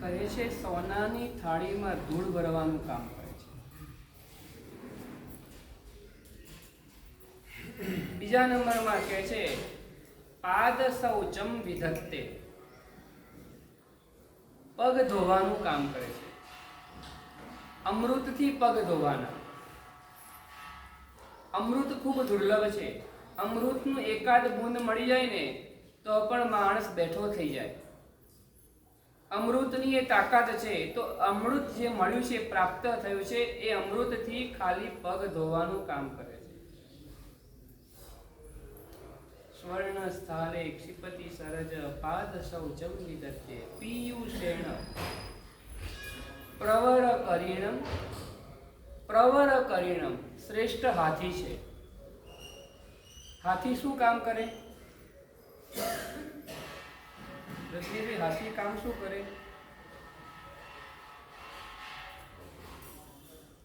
કહે છે સોનાની થાળીમાં ધૂળ ભરવાનું કામ કરે છે. બીજા નંબરમાં કહે છે પાદ શૌચમ વિધત્તે, પગ ધોવાનું કામ કરે છે. અમૃતથી પગ ધોવાના. અમૃત ખૂબ દુર્લભ છે. અમૃતનું એકાદ બૂંદ મળી જાય ને તો પણ માણસ બેઠો થઈ જાય. અમૃતની એ તાકાત છે. તો અમૃત જે મળ્યું છે, પ્રાપ્ત થયું છે, એ અમૃતથી ખાલી પગ ધોવાનું કામ કરે છે. સ્વર્ણ સ્થાલે ક્ષિપતિ સરજ પાદ શૌચમ વિદત્તે પીયુષેણ પ્રવર કરીણમ. શ્રેષ્ઠ હાથી છે. હાથી શું કામ કરે? રશ્મિભાઈ, હાથી કામ શું કરે?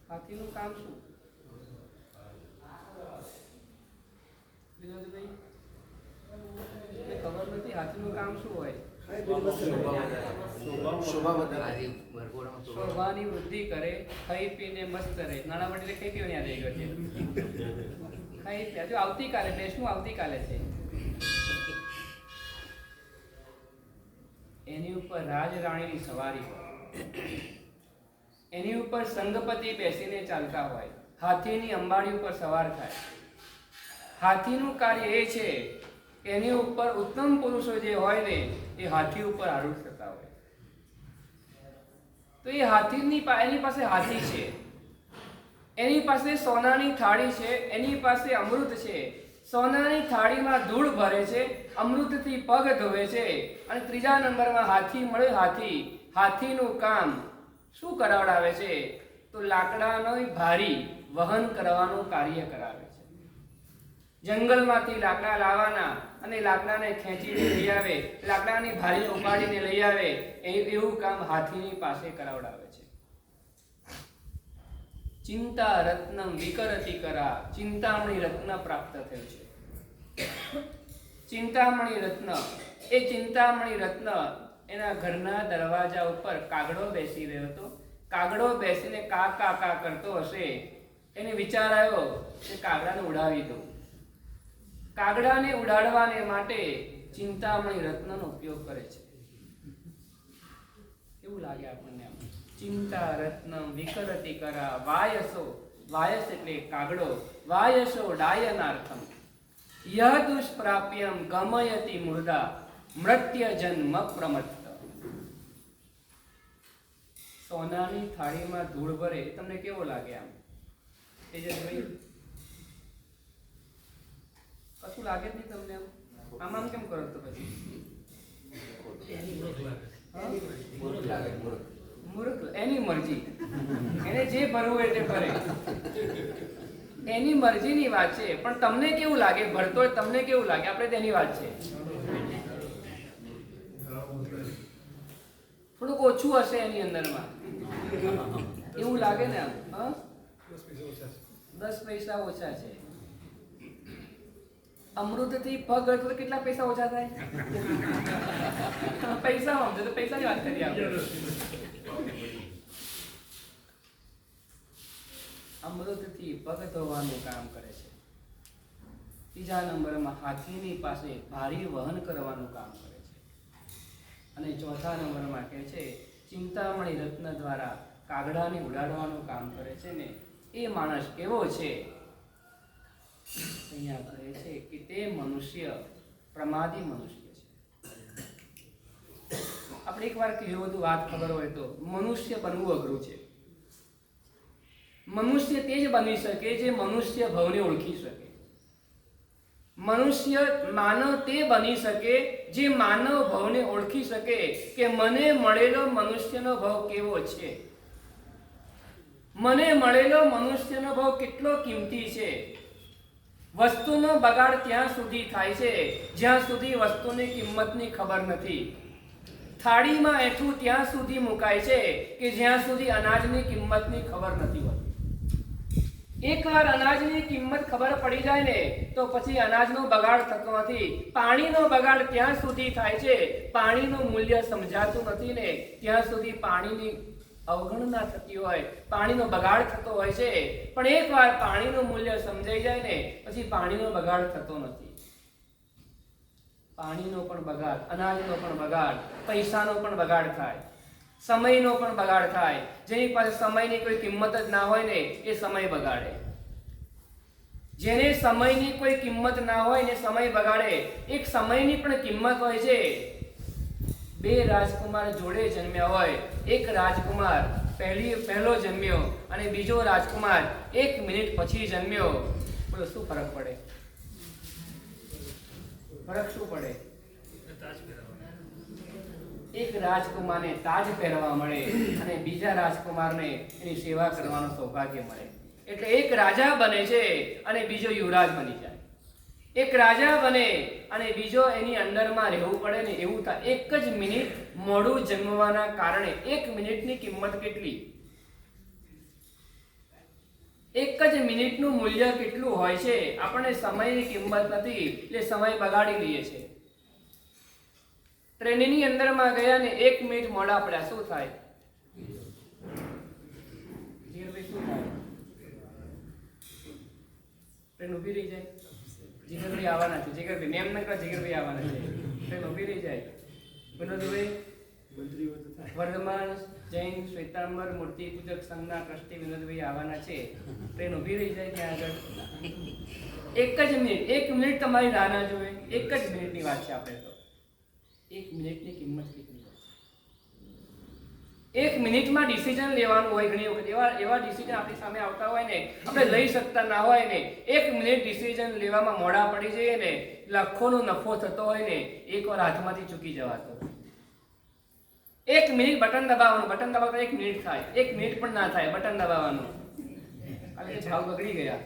હાથીનું કામ શું? વિનોદભાઈ, ખબર નથી હાથીનું કામ શું હોય? શોભાની વૃદ્ધિ કરે, ખાઈ પીને મસ્ત રહે. નાના માટે ખાઈ પીને યાદ આવી ગયો છે. ખાઈ પી હજુ આવતીકાલે ટેસ્ટનું આવતીકાલે છે. એની ઉપર રાજ રાણીની સવારી હોય. એની ઉપર સંગપતિ બેસીને ચાલતા હોય. હાથીની અંબાડી ઉપર સવાર થાય. હાથીનું કાર્ય એ છે કે એની ઉપર ઉત્તમ પુરુષો જે હોય ને એ હાથી ઉપર આરૂઢ થતા હોય. તો એ એની પાસે હાથી છે, એની પાસે સોનાની થાળી છે, એની પાસે અમૃત છે. સોનાની થાળીમાં ધૂળ ભરે છે, અમૃતથી પગ ધોવે છે. અને ત્રીજા નંબરમાં હાથી મળે. હાથીનું કામ શું કરાવડાવે છે? તો લાકડાનો ભારી વહન કરવાનું કાર્ય કરાવે છે. જંગલમાંથી લાકડા લાવવાના અને લાકડાને ખેંચીને લઈ આવે, લાકડાની ભારી ઉપાડીને લઈ આવે, એવું કામ હાથીની પાસે કરાવડાવે છે. ચિંતા રત્નમ વિકરતી કરા. ચિંતામણી રત્ન પ્રાપ્ત થયું છે. ચિંતામણી રત્ન, એ ચિંતામણી રત્ન એના ઘરના દરવાજા ઉપર કાગડો બેસી રહ્યો હતો. કાગડો બેસીને કા કા કા કરતો હશે. એને વિચાર આવ્યો કે કાગડાને ઉડાવી દો. કાગડાને ઉડાડવાને માટે ચિંતામણી રત્નનો ઉપયોગ કરે છે. કેવું લાગે આપણને? ચિંતા રત્નમ વિકરતી કરા વાયસો. વાયસ એટલે કાગડો. વાયસો ડાયનાર્થમ યહ દુષ્પ્રાપ્યમ ગમયતિ મુર્દા મૃત્ય જન્મ પ્રમત્ત. સોનાની થાળીમાં ધૂળ ભરે તમને કેવો લાગે? આમ તેજસભાઈ, કશું લાગે જ નહીં તમને? આમ આમ કેમ કરો તો પછી? મૂર્ખ. એની મરજી, એને જે ભરવું એટલે ભરે. એની મરજીની વાત છે. પણ તમને કેવું લાગે? ભરતો તમને કેવું લાગે? આપણે તેની વાત છે. થોડુંક ઓછું હશે એની અંદરમાં, એવું લાગે ને? આમ 10 પૈસા ઓછા છે. અમૃતથી પગ તો કેટલા પૈસા ઓછા થાય? પૈસા સમજો તો પૈસાની વાત કરીએ આપણે. અમૃતથી પગ ધોવાનું કામ કરે છે. ત્રીજા નંબરમાં હાથીની પાસે ભારી વહન કરવાનું કામ કરે છે. અને ચોથા નંબરમાં કહે છે ચિંતામણી રત્ન દ્વારા કાગડાને ઉડાડવાનું કામ કરે છે ને એ માણસ કેવો છે? અહીંયા કહે છે કે તે મનુષ્ય પ્રમાદી મનુષ્ય છે. આપણે એકવાર કેવું બધું વાત ખબર હોય તો મનુષ્ય બનવું અઘરું છે. મનુષ્ય તે જ બની શકે જે મનુષ્ય ભવને ઓળખી શકે. મનુષ્ય માનવ તે બની શકે જે માનવ ભવને ઓળખી શકે કે મને મળેલો મનુષ્યનો ભાવ કેવો છે, મને મળેલો મનુષ્યનો ભાવ કેટલો કિંમતી છે. વસ્તુનો બગાડ ત્યાં સુધી થાય છે જ્યાં સુધી વસ્તુની કિંમતની ખબર નથી. થાળીમાં એઠું ત્યાં સુધી મુકાય છે કે જ્યાં સુધી અનાજની કિંમતની ખબર નથી હોતી. એકવાર અનાજની કિંમત ખબર પડી જાય ને તો પછી અનાજનો બગાડ થતો નથી. પાણીનો બગાડ ત્યાં સુધી થાય છે, પાણીનું મૂલ્ય સમજાતું નથી ને ત્યાં સુધી પાણીની અવગણના થતી હોય, પાણીનો બગાડ થતો હોય છે. પણ એકવાર પાણીનું મૂલ્ય સમજાઈ જાય ને પછી પાણીનો બગાડ થતો નથી. પાણીનો પણ બગાડ, અનાજનો પણ બગાડ, પૈસાનો પણ બગાડ થાય, સમયનો પણ બગાડ થાય. જેની પાસે સમયની કોઈ કિંમત જ ના હોય ને એ સમય બગાડે. જેને સમયની કોઈ કિંમત ના હોય ને સમય બગાડે. એક સમયની પણ કિંમત હોય છે. બે રાજકુમાર જોડે જન્મ્યા હોય, એક રાજકુમાર પહેલો જન્મ્યો અને બીજો રાજકુમાર 1 મિનિટ પછી જન્મ્યો. બોલો શું ફરક પડે? ફરક શું પડે? એક રાજકુમારને તાજ પહેરવા મળે અને બીજા રાજકુમારને એની સેવા કરવાનું સૌભાગ્ય મળે. એટલે એક રાજા બને છે અને બીજો યુવરાજ બની જાય. એક રાજા બને અને બીજો એની અંદરમાં રહેવું પડે ને એવું થાય. 1 જ મિનિટ મોડું જન્મવાના કારણે 1 મિનિટની કિંમત કેટલી? 1 જ મિનિટનું મૂલ્ય કેટલું હોય છે? આપણને સમયની કિંમત નથી એટલે સમય બગાડી લઈએ છે. ટ્રેનની અંદરમાં ગયા ને 1 મિનિટ મોડા પડ્યા, શું થાય? શું થાય? ટ્રેન ઊભી રહી જાય. જીગરભાઈ આવવાના છે, જીગરભાઈ મેમ ને કહો જીગરભાઈ આવવાના છે, ટ્રેન ઊભી રહી જાય. વિનોદભાઈ વર્ધમાન જૈન શ્વેતાંબર મૂર્તિ પૂજક સંઘના ટ્રસ્ટી વિનોદભાઈ આવવાના છે, ટ્રેન ઊભી રહી જાય ત્યાં આગળ. 1 જ મિનિટ, 1 મિનિટ તમારી રાહ ના જોવે. 1 જ મિનિટની વાત છે. આપણે તો 1 મિનિટની કિંમત કેટલી હોય? 1 મિનિટમાં ડિસિઝન લેવાનું હોય. ઘણી વખત એવા ડિસિઝન આપણી સામે આવતા હોય ને આપણે લઈ શકતા ના હોય ને 1 મિનિટ ડિસિઝન લેવામાં મોડા પડી જઈએ ને લાખોનો નફો થતો હોય ને એકવાર હાથમાંથી ચૂકી જવાતો. 1 મિનિટ બટન દબાવવાનું, બટન દબાવતા 1 મિનિટ થાય, 1 મિનિટ પણ ના થાય બટન દબાવવાનું. હવે ભાવ બગડી ગયા.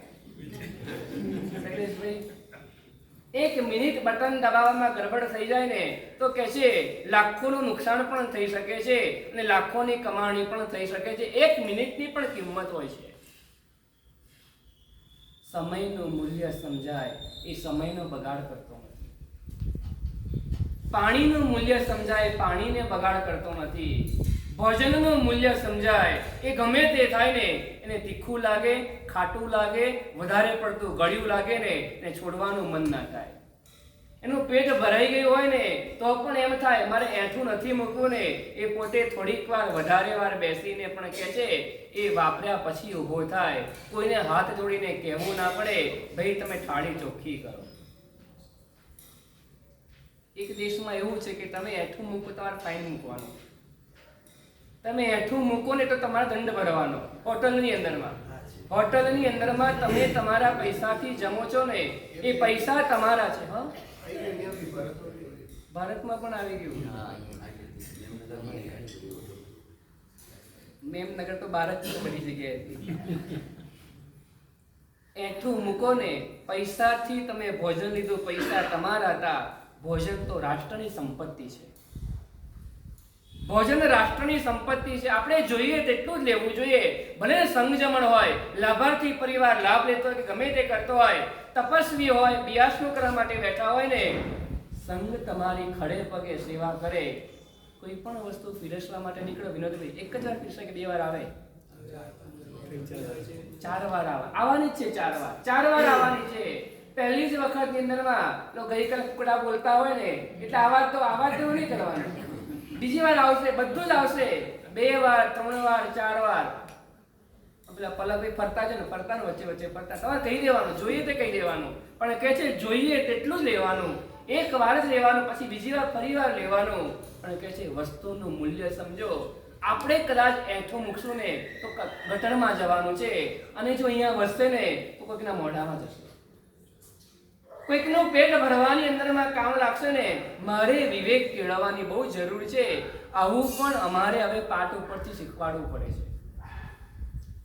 1 મિનિટ બટન દબાવવામાં ગડબડ થઈ જાય ને તો કે છે લાખોનું નુકસાન પણ થઈ શકે છે અને લાખોની કમાણી પણ થઈ શકે છે. 1 મિનિટની પણ કિંમત હોય છે. સમયનું મૂલ્ય સમજાય એ સમયનો બગાડ કરતો નથી. પાણીનું મૂલ્ય સમજાય, પાણીને બગાડ કરતો નથી. ભોજનનું મૂલ્ય સમજાય એ ગમે તે થાય ને એને તીખું લાગે, ખાટું લાગે, વધારે પડતું ગળ્યું લાગે ને એને છોડવાનું મન ના થાય. એનું પેટ ભરાઈ ગયું હોય ને તો પણ એમ થાય મારે એઠું નથી મૂકવું ને એ પોતે થોડીક વાર વધારે વાર બેસીને પણ કહે છે. એ વાપર્યા પછી ઊભો થાય. કોઈને હાથ જોડીને કહેવું ના પડે ભાઈ તમે થાળી ચોખ્ખી કરો. એક દેશમાં એવું છે કે તમે એઠું મૂકો તમારે ફાઇન મૂકવાનો. તમે એઠું મૂકો ને તો તમારે દંડ ભરવાનો. હોટલની અંદરમાં તમે તમારા પૈસાથી જમો છો ને એ પૈસા તમારા છે. હા, ભારતમાં પણ આવી ગયું. મેમનગર તો ભારત છે બધી જગ્યાએ. એઠું મૂકો ને, પૈસાથી તમે ભોજન લીધું, પૈસા તમારા હતા. ભોજન તો રાષ્ટ્રની સંપત્તિ છે. ભોજન રાષ્ટ્રની સંપત્તિ છે. આપણે જોઈએ તેટલું જ લેવું જોઈએ. ભલે સંગજમણ હોય, લાભાર્થી પરિવાર લાભ લેતો હોય કે ગમે તે કરતો હોય, તપસ્વી હોય, બિયાસનું કરવા માટે બેઠા હોય ને, સંઘ તમારી ખડે પગે સેવા કરે. કોઈ પણ વસ્તુ પીરસવા માટે નીકળો વિનોદભાઈ, 1 જ વાર પીરસે કે 2 વાર આવે? 4 વાર આવે. આવવાની જ છે. 4 વાર આવવાની છે. પહેલી જ વખતની અંદરમાં ગઈકાલ કુકડા બોલતા હોય ને એટલે આવાજ તેવું નહીં કરવાનું. બીજી વાર આવશે, બધું જ આવશે. 2 વાર, 3 વાર, 4 વાર. પેલા પલકભાઈ ફરતા છે ને, ફરતા ને વચ્ચે ફરતા તમારે કહી દેવાનું, જોઈએ તે કહી દેવાનું. પણ કહે છે જોઈએ તેટલું જ લેવાનું. 1 વાર જ લેવાનું, પછી બીજી વાર ફરી વાર લેવાનું. પણ કહે છે વસ્તુનું મૂલ્ય સમજો. આપણે કદાચ એઠું મૂકશું ને તો ગટરમાં જવાનું છે અને જો અહીંયા વસશે ને તો કોઈકના મોઢામાં જશે. કોઈકનું પેટ ભરવાની અંદરમાં કામ લાગશે ને. મારે વિવેક કેળવવાની બહુ જરૂર છે. આવું પણ અમારે હવે પાઠ ઉપરથી શીખવાડવું પડે છે.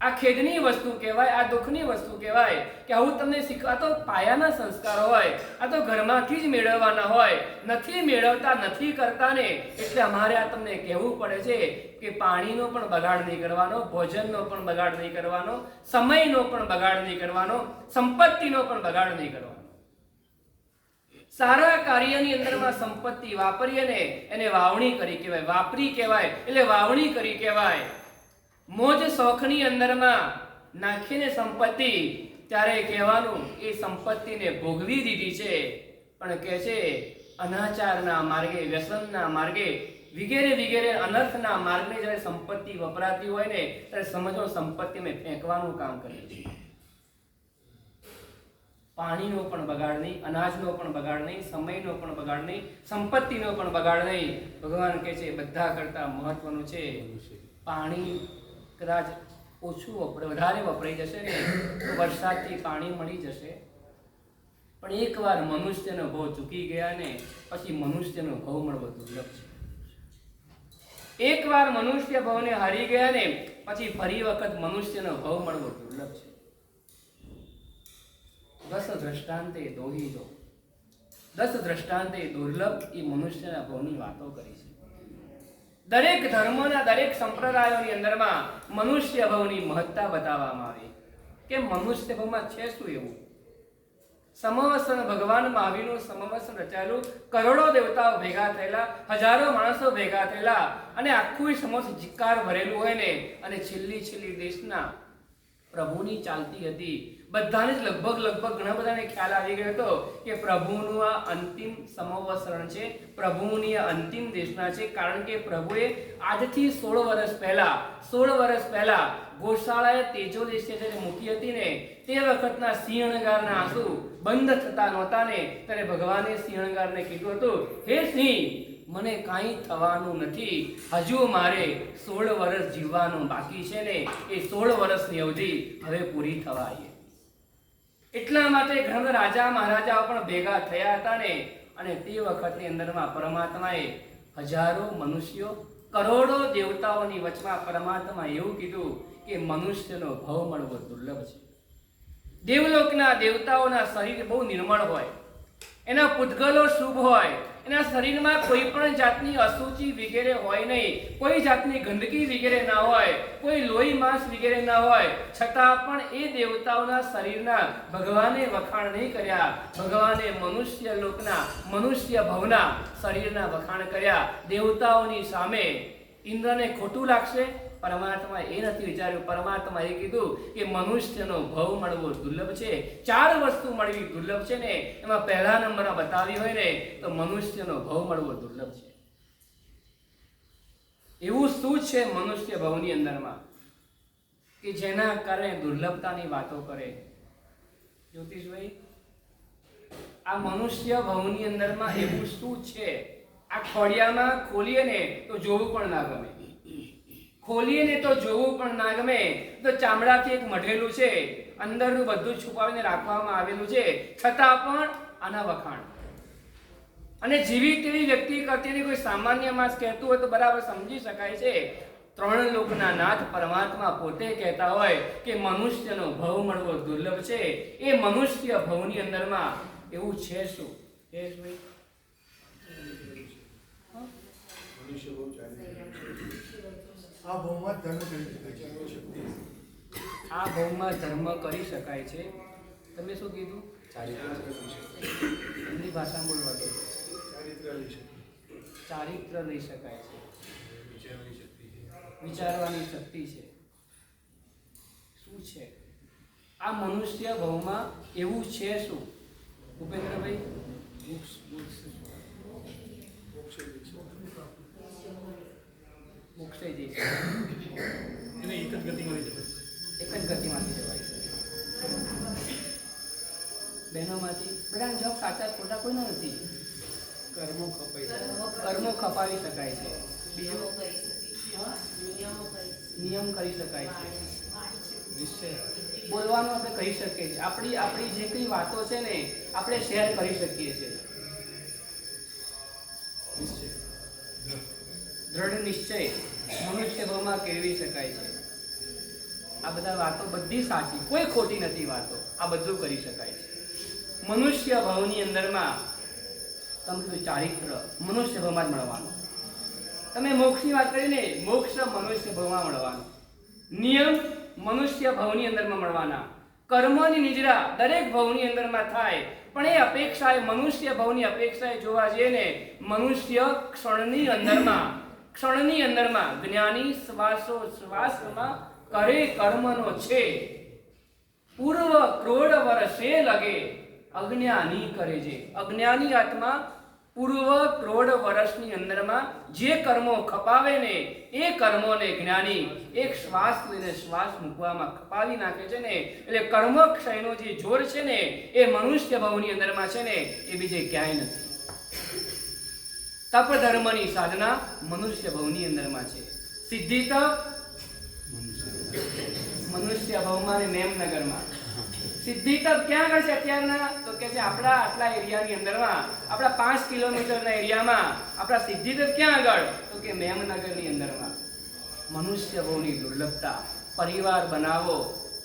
આ ખેદની વસ્તુ કહેવાય, આ દુઃખની વસ્તુ કહેવાય કે આવું તમને શીખવા તો પાયાના સંસ્કાર હોય, આ તો ઘરમાંથી જ મેળવવાના હોય. નથી મેળવતા, નથી કરતા ને એટલે અમારે આ તમને કહેવું પડે છે કે પાણીનો પણ બગાડ નહીં કરવાનો, ભોજનનો પણ બગાડ નહીં કરવાનો, સમયનો પણ બગાડ નહીં કરવાનો, સંપત્તિનો પણ બગાડ નહીં કરવાનો. સારા કાર્યની અંદરમાં સંપત્તિ વાપરીએ ને એને વાવણી કરી કહેવાય, વાપરી કહેવાય એટલે વાવણી કરી કહેવાય. મોજ શોખની અંદરમાં નાખીને સંપત્તિ ત્યારે કહેવાનું એ સંપત્તિને ભોગવી દીધી છે. પણ કહે છે અનાચારના માર્ગે, વ્યસનના માર્ગે, વગેરે વગેરે અનર્થના માર્ગે જ્યારે સંપત્તિ વપરાતી હોય ને ત્યારે સમજો સંપત્તિ મેં ફેંકવાનું કામ કરે છે. પાણીનો પણ બગાડ નહીં, અનાજનો પણ બગાડ નહીં, સમયનો પણ બગાડ નહીં, સંપત્તિનો પણ બગાડ નહીં. ભગવાન કહે છે બધા કરતા મહત્વનું છે પાણી. કદાચ ઓછું વધારે વપરાઈ જશે ને તો વરસાદથી પાણી મળી જશે, પણ એકવાર મનુષ્યનો ભાવ ચૂકી ગયા ને પછી મનુષ્યનો ભાવ મળવો દુર્લભ છે. એકવાર મનુષ્ય ભાવને હારી ગયા ને પછી ફરી વખત મનુષ્યનો ભાવ મળવો દુર્લભ છે. દસ દ્રષ્ટાંતે દોહી દો, 10 દ્રષ્ટાંતે દુર્લભ એ મનુષ્યના ભાવની વાતો કરી છે. દરેક ધર્મોના દરેક સંપ્રદાયોની અંદરમાં મનુષ્ય ભાવની મહત્તા બતાવવામાં આવી કે મનુષ્ય ભાવમાં છે શું એવું. સમવસન ભગવાન મહાવીરનું સમવસન રચાયેલું, કરોડો દેવતાઓ ભેગા થયેલા, હજારો માણસો ભેગા થયેલા અને આખું સમસ્ત જીકાર ભરેલું હોય ને અને છેલ્લી દેશના પ્રભુની ચાલતી હતી. બધાને જ લગભગ ઘણા બધાને ખ્યાલ આવી ગયો હતો કે પ્રભુનું આ અંતિમ સમવસરણ છે, પ્રભુની આ અંતિમ દેશના છે. કારણ કે પ્રભુએ આજથી 16 વર્ષ પહેલા ગોશાળાએ તેજો દેશે જ્યારે મૂકી હતી ને તે વખતના સિંહણગારના આંસુ બંધ થતા નહોતા ને ત્યારે ભગવાને સિંહણગારને કીધું હતું, હે સિંહ, મને કાંઈ થવાનું નથી, હજુ મારે 16 વર્ષ જીવવાનું બાકી છે ને એ 16 વર્ષની અવધિ હવે પૂરી થવા આવી. એટલા માટે ઘણા રાજા મહારાજાઓ પણ ભેગા થયા હતા ને અને તે વખતની અંદરમાં પરમાત્માએ હજારો મનુષ્યો, કરોડો દેવતાઓની વચમાં પરમાત્મા એવું કીધું કે મનુષ્યનો ભાવ મળવો દુર્લભ છે. દેવલોકના દેવતાઓના શરીર બહુ નિર્મળ હોય, એના પૂતગલો શુભ હોય, એના શરીરમાં કોઈ પણ જાતની અશુચિ વગેરે હોય નહીં, કોઈ જાતની ગંદકી વગેરે ના હોય, કોઈ લોહી માંસ વગેરે ના હોય, છતાં પણ એ દેવતાઓના શરીરના ભગવાને વખાણ નહીં કર્યા. ભગવાને મનુષ્ય લોકના, મનુષ્ય ભવના શરીરના વખાણ કર્યા. દેવતાઓની સામે ઇન્દ્રને ખોટું લાગશે, પરમાત્મા એ નથી વિચાર્યું. પરમાત્મા એ કીધું કે મનુષ્યનો ભાવ મળવો દુર્લભ છે. 4 વસ્તુ મળવી દુર્લભ છે ને એમાં પહેલા નંબરમાં બતાવી હોય ને તો મનુષ્યનો ભાવ મળવો દુર્લભ છે. એવું શું છે મનુષ્ય ભાવની અંદરમાં કે જેના કારણે દુર્લભતાની વાતો કરે? જ્યોતિષભાઈ, આ મનુષ્ય ભાવની અંદરમાં એવું શું છે? આ ખોડિયામાં ખોલીએ ને તો જોવું પણ ના ગમે, ખોલીએ ને તો જોવું પણ ના ગમે. તો ચામડાથી એક મઢેલું છે, અંદરનું બધું છુપાવીને રાખવામાં આવેલું છે, છતાં પણ આના વખાણ. અને જેવી તેવી વ્યક્તિ કરતી કોઈ સામાન્ય માણસ કહેતું હોય તો બરાબર સમજી શકાય છે. 3 લોકના નાથ પરમાત્મા પોતે કહેતા હોય કે મનુષ્યનો ભાવ મળવો દુર્લભ છે. એ મનુષ્ય ભાવની અંદરમાં એવું છે શું? આ ભાવમાં ધર્મ કરી શકાય છે. તમે શું કીધું? એમની ભાષામાં બોલવા દો. ચારિત્ર લઈ શકાય છે, વિચારવાની શક્તિ છે. શું છે આ મનુષ્ય ભાવમાં? એવું છે શું ભૂપેન્દ્રભાઈ? મોક્ષે જઈ એને એક જ ગતિમાંથી જવાય. બહેનોમાંથી બધા જવાબ સાચા ખોટા કોઈના નથી. કર્મો ખપાવી શકાય છે, બીજું નિયમ કરી શકાય છે, બોલવાનું આપણે કહી શકીએ છીએ. આપણી જે કઈ વાતો છે ને આપણે શેર કરી શકીએ છીએ. દ્રઢ નિશ્ચય મનુષ્ય ભાવમાં કેળવી શકાય છે. આ બધા વાતો બધી સાચી, કોઈ ખોટી નથી વાતો. આ બધું કરી શકાય છે. મનુષ્ય ભાવની અંદરમાં તમે ચારિત્ર મનુષ્ય ભાવમાં જ મળવાનું. તમે મોક્ષની વાત કરીને મોક્ષ મનુષ્ય ભાવમાં મળવાનો, નિયમ મનુષ્ય ભાવની અંદરમાં મળવાના, કર્મની નિજરા દરેક ભાવની અંદરમાં થાય. પણ એ અપેક્ષા, મનુષ્ય ભાવની અપેક્ષાએ જોવા જઈએ ને, મનુષ્ય ક્ષણની અંદરમાં જ્ઞાની શ્વાસોશ્વાસમાં કરે કર્મનો છે. પૂર્વ ક્રોડ વર્ષે લગે અજ્ઞાની કરે છે. અજ્ઞાની આત્મા પૂર્વ ક્રોડ વર્ષની અંદરમાં જે કર્મો ખપાવે ને, એ કર્મોને જ્ઞાની એક શ્વાસ લઈને શ્વાસ મૂકવામાં ખપાવી નાખે છે ને. એટલે કર્મ ક્ષયનો જે જોર છે ને, એ મનુષ્ય ભાવની અંદરમાં છે ને, એ બીજે ક્યાંય નથી. તપ ધર્મની સાધના મનુષ્ય ભાવની અંદરમાં છે. સિદ્ધિ તપ મનુષ્ય ભાવમાં ને મેમનગરમાં. સિદ્ધિ તપ ક્યાં આગળ છે અત્યારના? તો કે છે આપણા આટલા એરિયાની અંદરમાં, આપણા 5 કિલોમીટરના એરિયામાં આપણા સિદ્ધિ તપ ક્યાં આગળ? તો કે મેમનગરની અંદરમાં. મનુષ્ય ભાવની દુર્લભતા. પરિવાર બનાવો,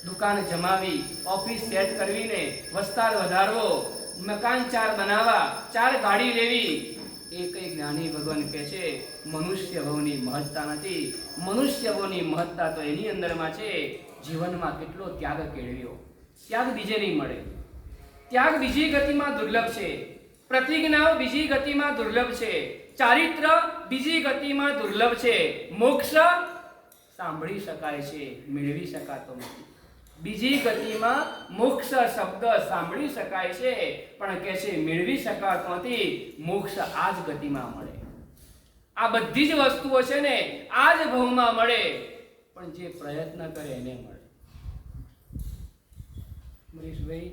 દુકાન જમાવી, ઓફિસ સેટ કરવીને વસ્તાર વધારવો, મકાન 4 બનાવવા, 4 ગાડી લેવી, એ કઈ જ્ઞાની ભગવાન કહે છે મનુષ્ય ભાવની મહત્તા નથી. મનુષ્ય ભાવની મહત્તા તો એની અંદરમાં છે જીવનમાં કેટલો ત્યાગ કેળવ્યો. ત્યાગ બીજે નહીં મળે. ત્યાગ બીજી ગતિમાં દુર્લભ છે. પ્રતિજ્ઞાઓ બીજી ગતિમાં દુર્લભ છે. ચારિત્ર બીજી ગતિમાં દુર્લભ છે. મોક્ષ સાંભળી શકાય છે, મેળવી શકાતો નથી. બીજી ગતિમાં મોક્ષ શબ્દ સાંભળી શકાય છે, પણ કે છે મેળવી શકાતો નથી. મોક્ષ આ જ ગતિમાં મળે. આ બધી જ વસ્તુઓ છે ને આ જ ભાવમાં મળે, પણ જે પ્રયત્ન કરે એને મળે. મનીષભાઈ,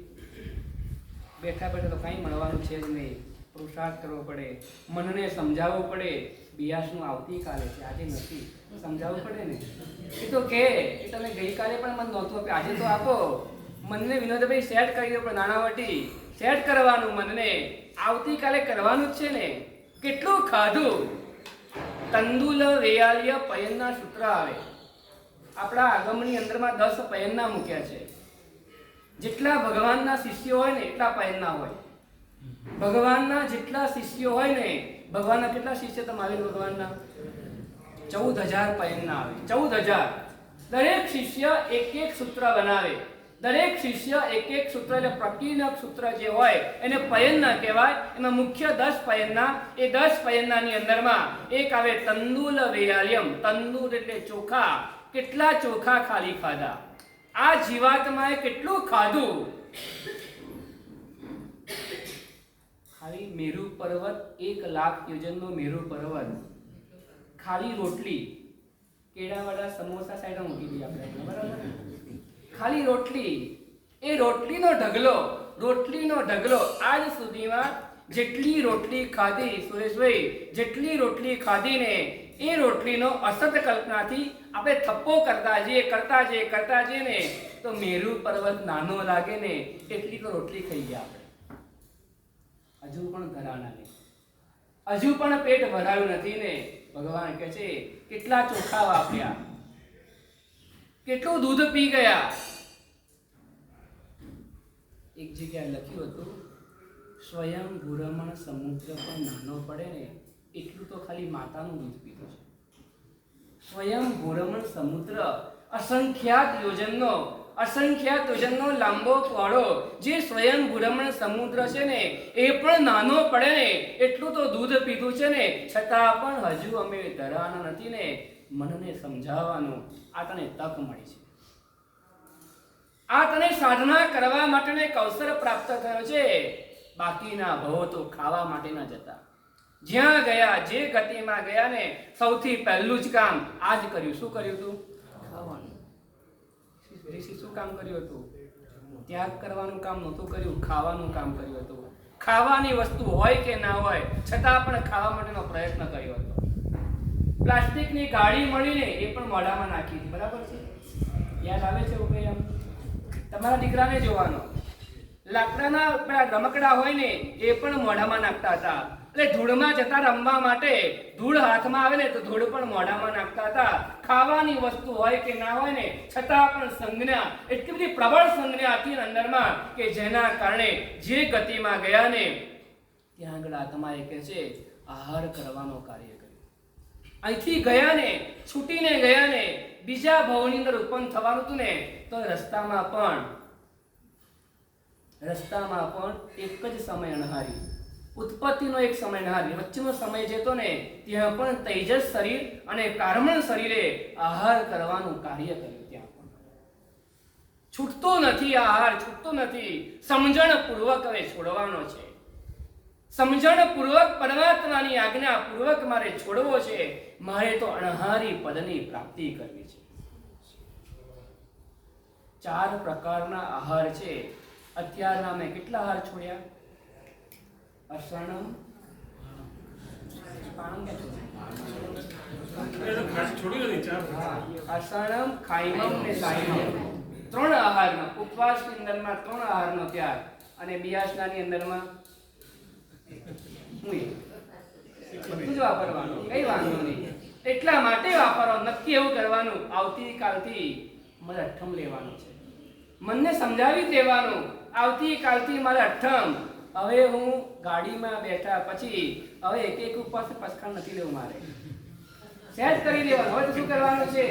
બેઠા બેઠા તો કંઈ મળવાનું છે જ નહીં. પુરુષાર્થ કરવો પડે, મનને સમજાવવું પડે. બિયાસનું આવતીકાલે છે, આજે નથી. સમજાવવું પડે ને. એ તો કે તમે ગઈકાલે પણ મન નહોતું આપ્યું, આજે તો આપો. મનને વિનોદભાઈ સેટ કરી દો, પણ નાણાવટી સેટ કરવાનું મનને. આવતીકાલે કરવાનું જ છે ને. કેટલું ખાધું? તંદુલ વેયાલ્ય પયનના સૂત્ર આવે. આપણા આગમની અંદરમાં 10 પયનના મૂક્યા છે. જેટલા ભગવાનના શિષ્યો હોય ને એટલા પયનના હોય. ભગવાનના જેટલા શિષ્યો હોય ને, ભગવાનના કેટલા શિષ્ય તમે આવે ભગવાનના? 14,000 પયનના આવે. 14,000. દરેક શિષ્ય એક સૂત્ર બનાવે. દરેક શિષ્ય એક સૂત્ર, એટલે પ્રતિનક સૂત્ર જે હોય એને પયનના કહેવાય. એમાં મુખ્ય 10 પયનના. એ 10 પયનનાની અંદરમાં એક આવે તંદુલ વેયાલ્યમ. તંદુલ એટલે ચોખા. કેટલા ચોખા ખાલી ખાધા? આ જીવાત્માએ કેટલું ખાધું? ખાલી મેરુ પર્વત 1 લાખ યોજનનો મેરુ પર્વત, ખાલી રોટલી, કેળાવાળા સમોસા સાઈડ મૂકી દઈએ આપણે, બરાબર? ખાલી રોટલી, એ રોટલીનો ઢગલો આજ સુધીમાં જેટલી રોટલી ખાધી, સુરેશભાઈ, જેટલી રોટલી ખાધી ને, એ રોટલીનો અસત કલ્પનાથી આપણે થપ્પો કરતા જઈએ ને, તો મેરુ પર્વત નાનો લાગે ને એટલી તો રોટલી ખાઈ ગયા આપણે. હજુ પણ ઘરાણા ને, હજુ પણ પેટ ભરાયું નથી ને. ભગવાન કહે છે કેટલા ચોખા વાપર્યા, કેટલું દૂધ પી ગયા. એક જગ્યાએ લખ્યું હતું સ્વયં ગુરમણ સમુદ્ર પણ નાનો પડે ને એટલું તો ખાલી માતાનું દૂધ પીધું છે. સ્વયં ગુરમણ સમુદ્ર અસંખ્યાત યોજનનો લાંબો પહોળો જે સ્વયં ગુરમણ સમુદ્ર છે ને, એ પણ નાનો પડે ને એટલું તો દૂધ પીધું છે ને, છતાં પણ હજુ અમે ધરાના નથી ને. મનને સમજાવવાનું આ તને તક મળી છે. આ તને સાધના કરવા માટેનો એક અવસર પ્રાપ્ત થયો છે. બાકીના ભવો તો ખાવા માટે ન જતા. જ્યાં ગયા, જે ગતિમાં ગયા ને, સૌથી પહેલું જ કામ આ જ કર્યું. શું કર્યું હતું? ખાવાનું. શું કામ કર્યું હતું? ત્યાગ કરવાનું કામ નહોતું કર્યું, ખાવાનું કામ કર્યું હતું. ખાવાની વસ્તુ હોય કે ના હોય, છતાં પણ ખાવા માટેનો પ્રયત્ન કર્યો હતો. પ્લાસ્ટિકની ગાડી મળીને એ પણ મોઢામાં નાખી હતી, બરાબર છે? યાદ આવે છે એવું કંઈ? તમારા દીકરાને જોવાનો, લાકડાના રમકડા હોય ને એ પણ મોઢામાં નાખતા હતા. એટલે ધૂળમાં જતા રમવા માટે ધૂળ હાથમાં આવે ને તો ધૂળ પણ મોઢામાં નાખતા હતા. ખાવાની વસ્તુ હોય કે ના હોય ને છતાં પણ સંજ્ઞા એટલી બધી પ્રબળ સંજ્ઞા હતી અંદરમાં કે જેના કારણે જે ગતિમાં ગયા ને ત્યાં આગળ આત્માએ કહે છે આહાર કરવાનો કાર્ય કર્યો. અહીંથી ગયા ને, છૂટીને ગયા ને, બીજા ભવની અંદર ઉત્પન્ન થવાનું હતું ને, તો રસ્તામાં પણ એક જ સમય અણહારી, ઉત્પત્તિનો એક સમય અણહારી, વચ્ચેનો સમય જતો ને ત્યાં પણ તેજસ શરીર અને કાર્મણ શરીરે આહાર કરવાનું કાર્ય કર્યું. ત્યાં પણ છૂટતો નથી, આહાર છૂટતો નથી, સમજણ પૂર્વક હવે છોડવાનો છે. સમજણ પૂર્વક પરમાત્માની આજ્ઞા પૂર્વક મારે છોડવો છે. મારે તો અણહારી પદની પ્રાપ્તિ કરવી છે. 4 પ્રકારના આહાર છે. અત્યારના મેં કેટલા આહાર છોડ્યા? અસણમ, અસણમ, ખાઈમમ ને સાઈમમ, 3 આહારનો ઉપવાસની અંદરમાં 3 આહારનો ત્યાગ અને બિયાસનાની અંદરમાં બધું જ વાપરવાનું, કઈ વાંધો નહીં. એટલા માટે વાપરવાનું, નક્કી એવું કરવાનું આવતીકાલથી મારે અઠ્ઠમ લેવાનું છે. મનને સમજાવી દેવાનું આવતીકાલથી મારે અઠ્ઠમ. હવે હું ગાડીમાં બેઠા પછી હવે એક ઉપવાસ પચખાણ નથી લેવું, મારે સેટ કરી દેવાનું. હવે તો શું કરવાનું છે?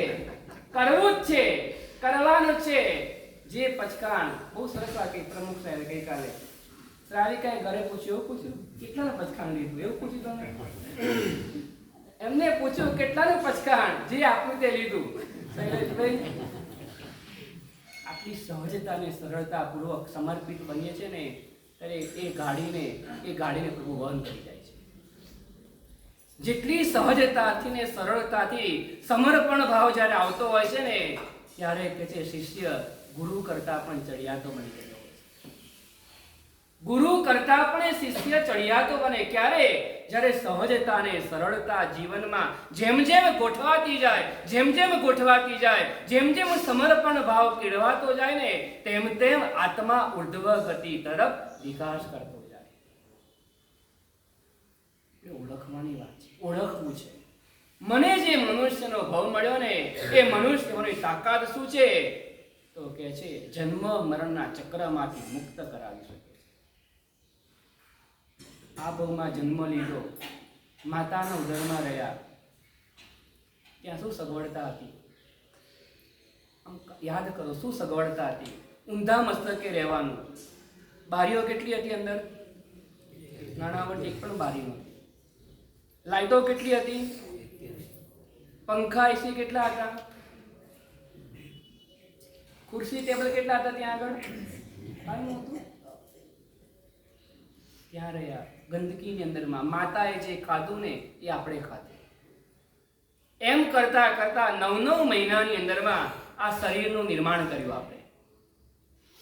કરવું જ છે, કરવાનું જ છે. જે પચખાણ બહુ સરસ વાક્ય પ્રમુખ સાહેબ ગઈકાલે શ્રાવિકાએ ઘરે પૂછ્યું, એવું પૂછ્યું કેટલાનું પચખાણ લીધું, એવું પૂછ્યું તમે? એમને પૂછ્યું કેટલાનું પચખાણ, જે આપ્યું તે લીધું. શૈલેષભાઈ, આટલી સહજતા ને સરળતા પૂર્વક સમર્પિત બનીએ છે ને ત્યારે એ ગાડીને પ્રભુ વહન કરી જાય છે. જેટલી સહજતાથી ને સરળતાથી સમર્પણ ભાવ જ્યારે આવતો હોય છે ને ત્યારે કે છે શિષ્ય ગુરુ કરતા પણ ચડિયાતો બની જાય. ગુરુ કરતા પણ શિષ્ય ચડિયાતો બને. ક્યારે? જ્યારે સહજતા અને સરળતા જીવનમાં જેમ જેમ ગોઠવાતી જાય, જેમ જેમ સમર્પણ ભાવ કેળવાતો જાય ને તેમ તેમ આત્મા ઉર્ધ્વ ગતિ તરફ વિકાસ કરતો જાય. એ ઓળખવાની વાત છે, ઓળખવું છે. મને જે મનુષ્યનો ભાવ મળ્યો ને એ મનુષ્યની તાકાત શું છે? તો કે છે જન્મ મરણના ચક્રમાંથી મુક્ત કરાવી શકે. આ ભાવમાં જન્મ લીધો, માતાના ઉદરમાં રહ્યા, ત્યાં શું સગવડતા હતી? યાદ કરો, શું સગવડતા હતી? ઊંધા મસ્તકે રહેવાનું. બારીઓ કેટલી હતી અંદર? નાણાવટી એક પણ બારી નહોતી. લાઈટો કેટલી હતી? પંખા એસી કેટલા હતા? ખુરશી ટેબલ કેટલા હતા ત્યાં આગળ? કાંઈ નહોતું. ત્યાં રહ્યા ગંદકીની અંદરમાં. માતાએ જે ખાધું ને એ આપણે ખાધું. એમ કરતા કરતા 9 મહિનાની અંદરમાં આ શરીરનું નિર્માણ કર્યું આપણે.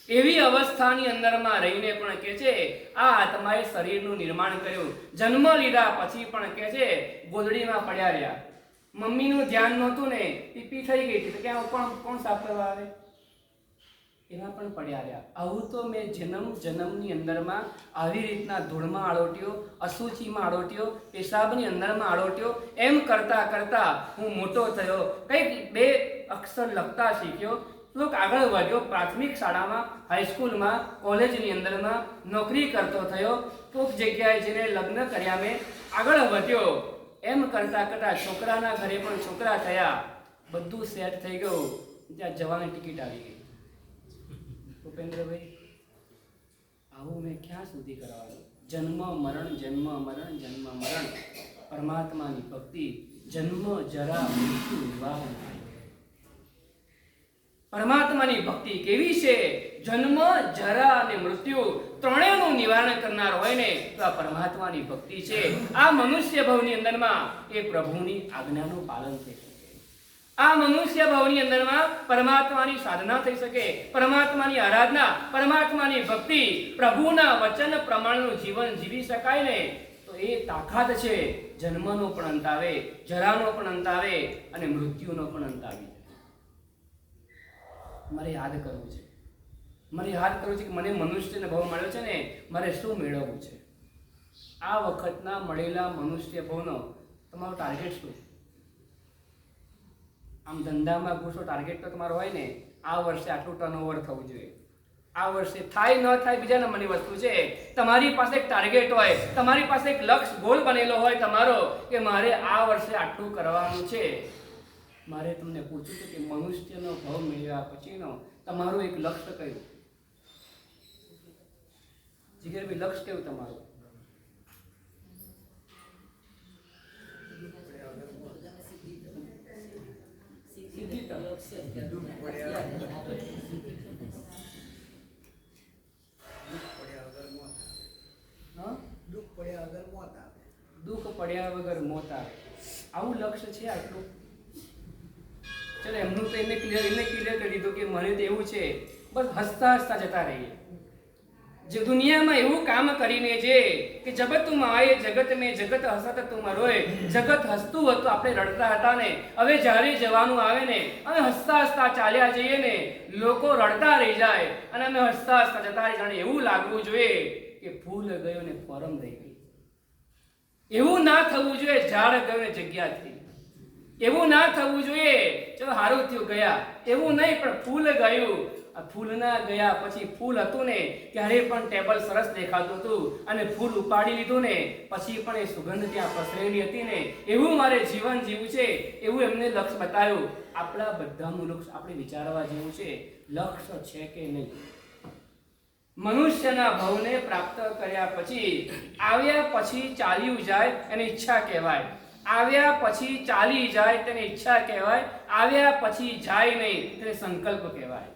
એવી અવસ્થાની અંદરમાં રહીને પણ કે છે આ આત્માએ શરીરનું નિર્માણ કર્યું. જન્મ લીધા પછી પણ કે છે ગોદડીમાં પડ્યા રહ્યા. મમ્મીનું ધ્યાન નહોતું ને, પીપી થઈ ગઈ હતી તો ક્યાં કોણ સાફ કરવા આવે? એમાં પણ પડ્યા રહ્યા. આવું તો મેં જન્મની અંદરમાં આવી રીતના ધૂળમાં આળોટ્યો, અશુચિમાં આળોટ્યો, પેશાબની અંદરમાં આળોટ્યો. એમ કરતા કરતા હું મોટો થયો, કંઈક 2 અક્ષર લખતા શીખ્યો, થોડોક આગળ વધ્યો. પ્રાથમિક શાળામાં, હાઈસ્કૂલમાં, કોલેજની અંદરમાં નોકરી કરતો થયો. કોઈક જગ્યાએ જઈને લગ્ન કર્યા, મેં આગળ વધ્યો. એમ કરતા કરતા છોકરાના ઘરે પણ છોકરા થયા, બધું સેટ થઈ ગયું. ત્યાં જવાની ટિકિટ આવી ગઈ. ભૂપેન્દ્રભાઈ, આવું મેં ક્યાં સુધી કરવાનું? જન્મ મરણ પરમાત્માની ભક્તિ, જન્મ જરા મૃત્યુ નિવારણ. પરમાત્માની ભક્તિ કેવી છે? જન્મ, જરા અને મૃત્યુ ત્રણેયનું નિવારણ કરનાર હોય ને તો આ પરમાત્માની ભક્તિ છે. આ મનુષ્ય ભવની અંદરમાં એ પ્રભુની આજ્ઞાનું પાલન થઈ શકે. આ મનુષ્ય ભવની અંદરમાં પરમાત્માની સાધના થઈ શકે, પરમાત્માની આરાધના, પરમાત્માની ભક્તિ, પ્રભુના વચન પ્રમાણનું જીવન જીવી શકાય ને તો એ તાકાત છે. જન્મનો પણ અંત આવે, જરાનો પણ અંત આવે અને મૃત્યુનો પણ અંત આવી જાય. મારે યાદ કરવું છે, કે મને મનુષ્યનો ભાવ મળ્યો છે ને મારે શું મેળવવું છે? આ વખતના મળેલા મનુષ્ય ભાવનો તમારો ટાર્ગેટ શું? આમ ધંધામાં ઘૂસો ટાર્ગેટ તો તમારો હોય ને, આ વર્ષે આટલું ટર્નઓવર થવું જોઈએ, આ વર્ષે થાય ન થાય બીજા નંબરની વસ્તુ છે. તમારી પાસે એક ટાર્ગેટ હોય, તમારી પાસે એક લક્ષ્ય ગોલ બનેલો હોય તમારો કે મારે આ વર્ષે આટલું કરવાનું છે. મારે તમને પૂછ્યું છે કે મનુષ્યનો ભાવ મેળવ્યા પછીનો તમારું એક લક્ષ્ય કયું? જીગરભાઈ, લક્ષ્ય કયું તમારું? દુઃખ પડ્યા વગર મોત આવે, આવું લક્ષ્ય છે આટલું? ચલો, એમનું તો એને ક્લિયર કરી દીધું કે મને તો એવું છે બસ હસતા હસતા જતા રહીએ. જે દુનિયામાં એવું કામ કરીને છે કે જગત તું માએ જગત મેં જગત હસત તું મરોય, જગત હસતું હતું, આપણે રડતા હતા ને, હવે જ્યારે જવાનું આવે ને અમે હસતા હસતા ચાલ્યા જઈએ ને, લોકો રડતા રહી જાય અને અમે હસતા હસતા જતા રહી જાણે એવું લાગવું જોઈએ કે ફૂલ ગયો ને ફોરમ રહી ગઈ. એવું ના થવું જોઈએ ઝાડ ગયો ને જગ્યા થઈ, એવું ના થવું જોઈએ ચલો હારું થયું ગયા, એવું નહીં, પણ ફૂલ ગયું. આ ફૂલના ગયા પછી ફૂલ હતું ને ત્યારે પણ ટેબલ સરસ દેખાતું હતું અને ફૂલ ઉપાડી લીધું ને પછી પણ એ સુગંધ ત્યાં પસરેલી હતી ને, એવું મારે જીવન જીવવું છે, એવું એમને લક્ષ્ય બતાવ્યું. આપણા બધાનું લક્ષ્ય આપણે વિચારવા જેવું છે, લક્ષ્ય છે કે નહીં? મનુષ્યના ભવને પ્રાપ્ત કર્યા પછી આવ્યા પછી ચાલ્યું જાય એને ઈચ્છા કહેવાય, આવ્યા પછી ચાલી જાય તેને ઈચ્છા કહેવાય, આવ્યા પછી જાય નહીં તેને સંકલ્પ કહેવાય.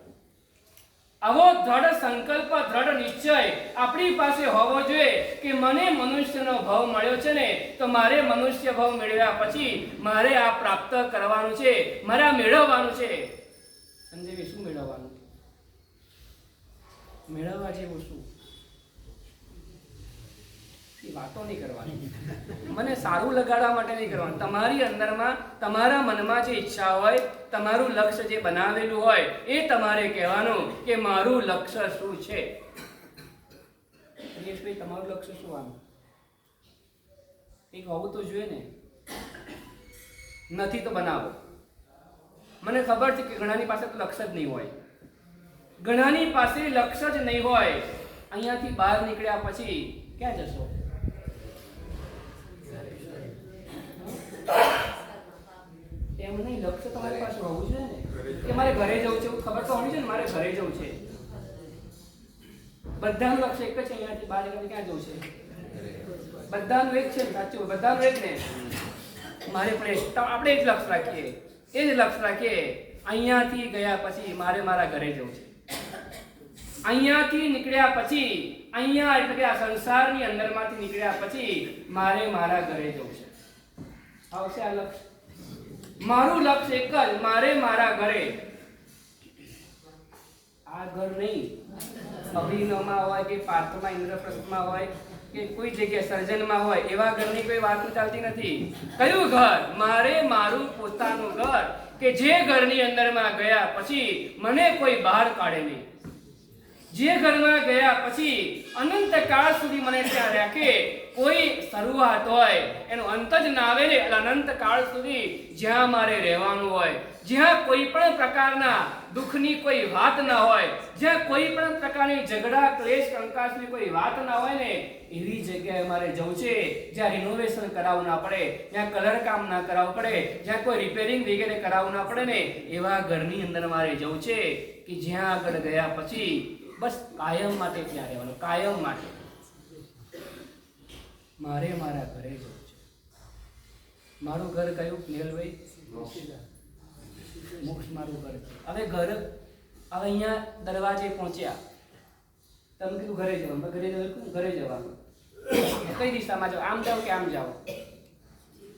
આવો દ્રઢ સંકલ્પ, દ્રઢ નિશ્ચય આપણી પાસે હોવો જોઈએ કે મને મનુષ્યનો ભાવ મળ્યો છે ને તો મારે મનુષ્ય ભાવ મેળવ્યા પછી મારે આ પ્રાપ્ત કરવાનું છે, મારે આ મેળવવાનું છે. સંજયભાઈ, શું મેળવવાનું? મેળવવા જેવું શું? વાતો નહીં કરવાની, મને સારું લગાડવા માટે નહીં કરવાનું. તમારી અંદરમાં તમારા મનમાં જે ઈચ્છા હોય, તમારું લક્ષ્ય જે બનાવેલું હોય એ તમારે કહેવાનું કે મારું લક્ષ્ય શું છે. દિનેશભાઈ, તમારું લક્ષ્ય શું આનું? એક હોવું તો જોઈએ ને, નથી તો બનાવો. મને ખબર છે કે ઘણાની પાસે તો લક્ષ્ય જ નહીં હોય, ઘણાની પાસે લક્ષ્ય જ નહીં હોય. અહીંયાથી બહાર નીકળ્યા પછી ક્યાં જશો? એમ નહીં, લક્ષ્ય તમારી પાસે હોવું જોઈએ ને કે મારે ઘરે જવું છે, ખબર તો હોવી છે ને મારે ઘરે જવું છે. બધાનું લક્ષ્ય એક જ છે, અહીંયાથી બહાર નીકળીને ક્યાં જવું છે? બધાનું એક છે, સાચું, બધાનું એક ને. મારે પણ આપણે એક લક્ષ્ય રાખીએ, એ જ લક્ષ્ય રાખીએ. અહીંયાથી ગયા પછી મારે મારા ઘરે જવું છે. અહીંયાથી નીકળ્યા પછી, અહીંયા એટલે કે આ સંસારની અંદરમાંથી નીકળ્યા પછી મારે મારા ઘરે જવું છે. આવશે આ લક્ષ્ય? મારું લક્ષ્ય એક જ, મારે મારા ઘરે. આ ઘર નહીં અભિનવમાં હોય કે પાર્થમાં, ઇન્દ્રપ્રસ્થમાં હોય કે કોઈ જગ્યાએ સર્જનમાં હોય, એવા ઘરની કોઈ વાત ચાલતી નથી. કયું ઘર? મારે મારું પોતાનું ઘર, કે જે ઘરની અંદરમાં ગયા પછી મને કોઈ બહાર કાઢે નહીં, જે ઘરમાં ગયા પછી અનંત કાળ સુધી મને ત્યાં રાખે. કોઈ શરૂઆત હોય એનો અંત જ ના આવે ને, અનંત કાળ સુધી જ્યાં મારે રહેવાનું હોય, જ્યાં કોઈ પણ પ્રકારના દુઃખની કોઈ વાત ના હોય, જ્યાં કોઈ પણ પ્રકારની ઝઘડા, ક્લેશ, કંકાસની કોઈ વાત ના હોય ને, એવી જગ્યાએ મારે જવું છે જ્યાં રિનોવેશન કરાવવું ના પડે, જ્યાં કલર કામ ના કરાવવું પડે, જ્યાં કોઈ રિપેરિંગ વગેરે કરાવવું ના પડે ને, એવા ઘરની અંદર મારે જવું છે કે જ્યાં આગળ ગયા પછી બસ કાયમ માટે ત્યાં રહેવાનું, કાયમ માટે. મારે મારા ઘરે જવું છે. મારું ઘર કયું નેલભાઈ? મોક્ષ મારું ઘર છે. હવે અહીંયા દરવાજે પહોંચ્યા, તમે કીધું ઘરે જવાનું, ઘરે જવાનું. કઈ દિશામાં જાઓ? આમ જાઓ કે આમ જાઓ?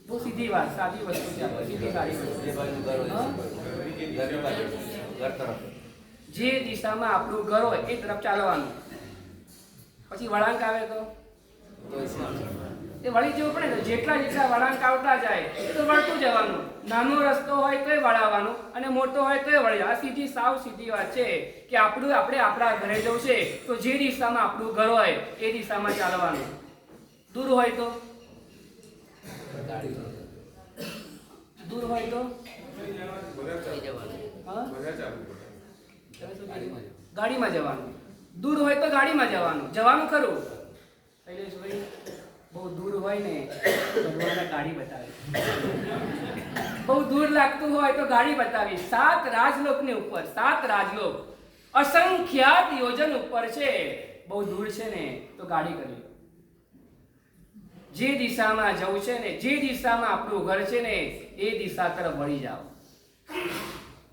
બહુ સીધી વાત, સાદી વસ્તુ છે, સીધી સારી વસ્તુ. જે દિશામાં આપણું ઘર હોય એ તરફ ચાલવાનું. પછી વળાંક આવે તો એ વળી જવું પડે ને. જેટલા વળાંક આવતા જાય એ તો વળતું જવાનું. નાનો રસ્તો હોય તોય વળાવવાનું અને મોટો હોય તોય વળી. આ સીધી, સાવ સીધી વાત છે કે આપણે આપણા ઘરે જવું છે તો જે દિશામાં આપણું ઘર હોય એ દિશામાં ચાલવાનું. દૂર હોય તો હા? ગાડીમાં જવાનું. દૂર હોય તો ગાડીમાં જવાનું. જવાનું ખરું. શૈલેષભાઈ, બહુ દૂર હોય ને ભગવાનને ગાડી બતાવી. બહુ દૂર લાગતું હોય તો ગાડી બતાવી. 7 રાજલોકની ઉપર, 7 રાજલોક અસંખ્યાત યોજન ઉપર છે. બહુ દૂર છે ને તો ગાડી કરી. જે દિશામાં જવું છે ને, જે દિશામાં આપણું ઘર છે ને, એ દિશા તરફ વળી જાઓ.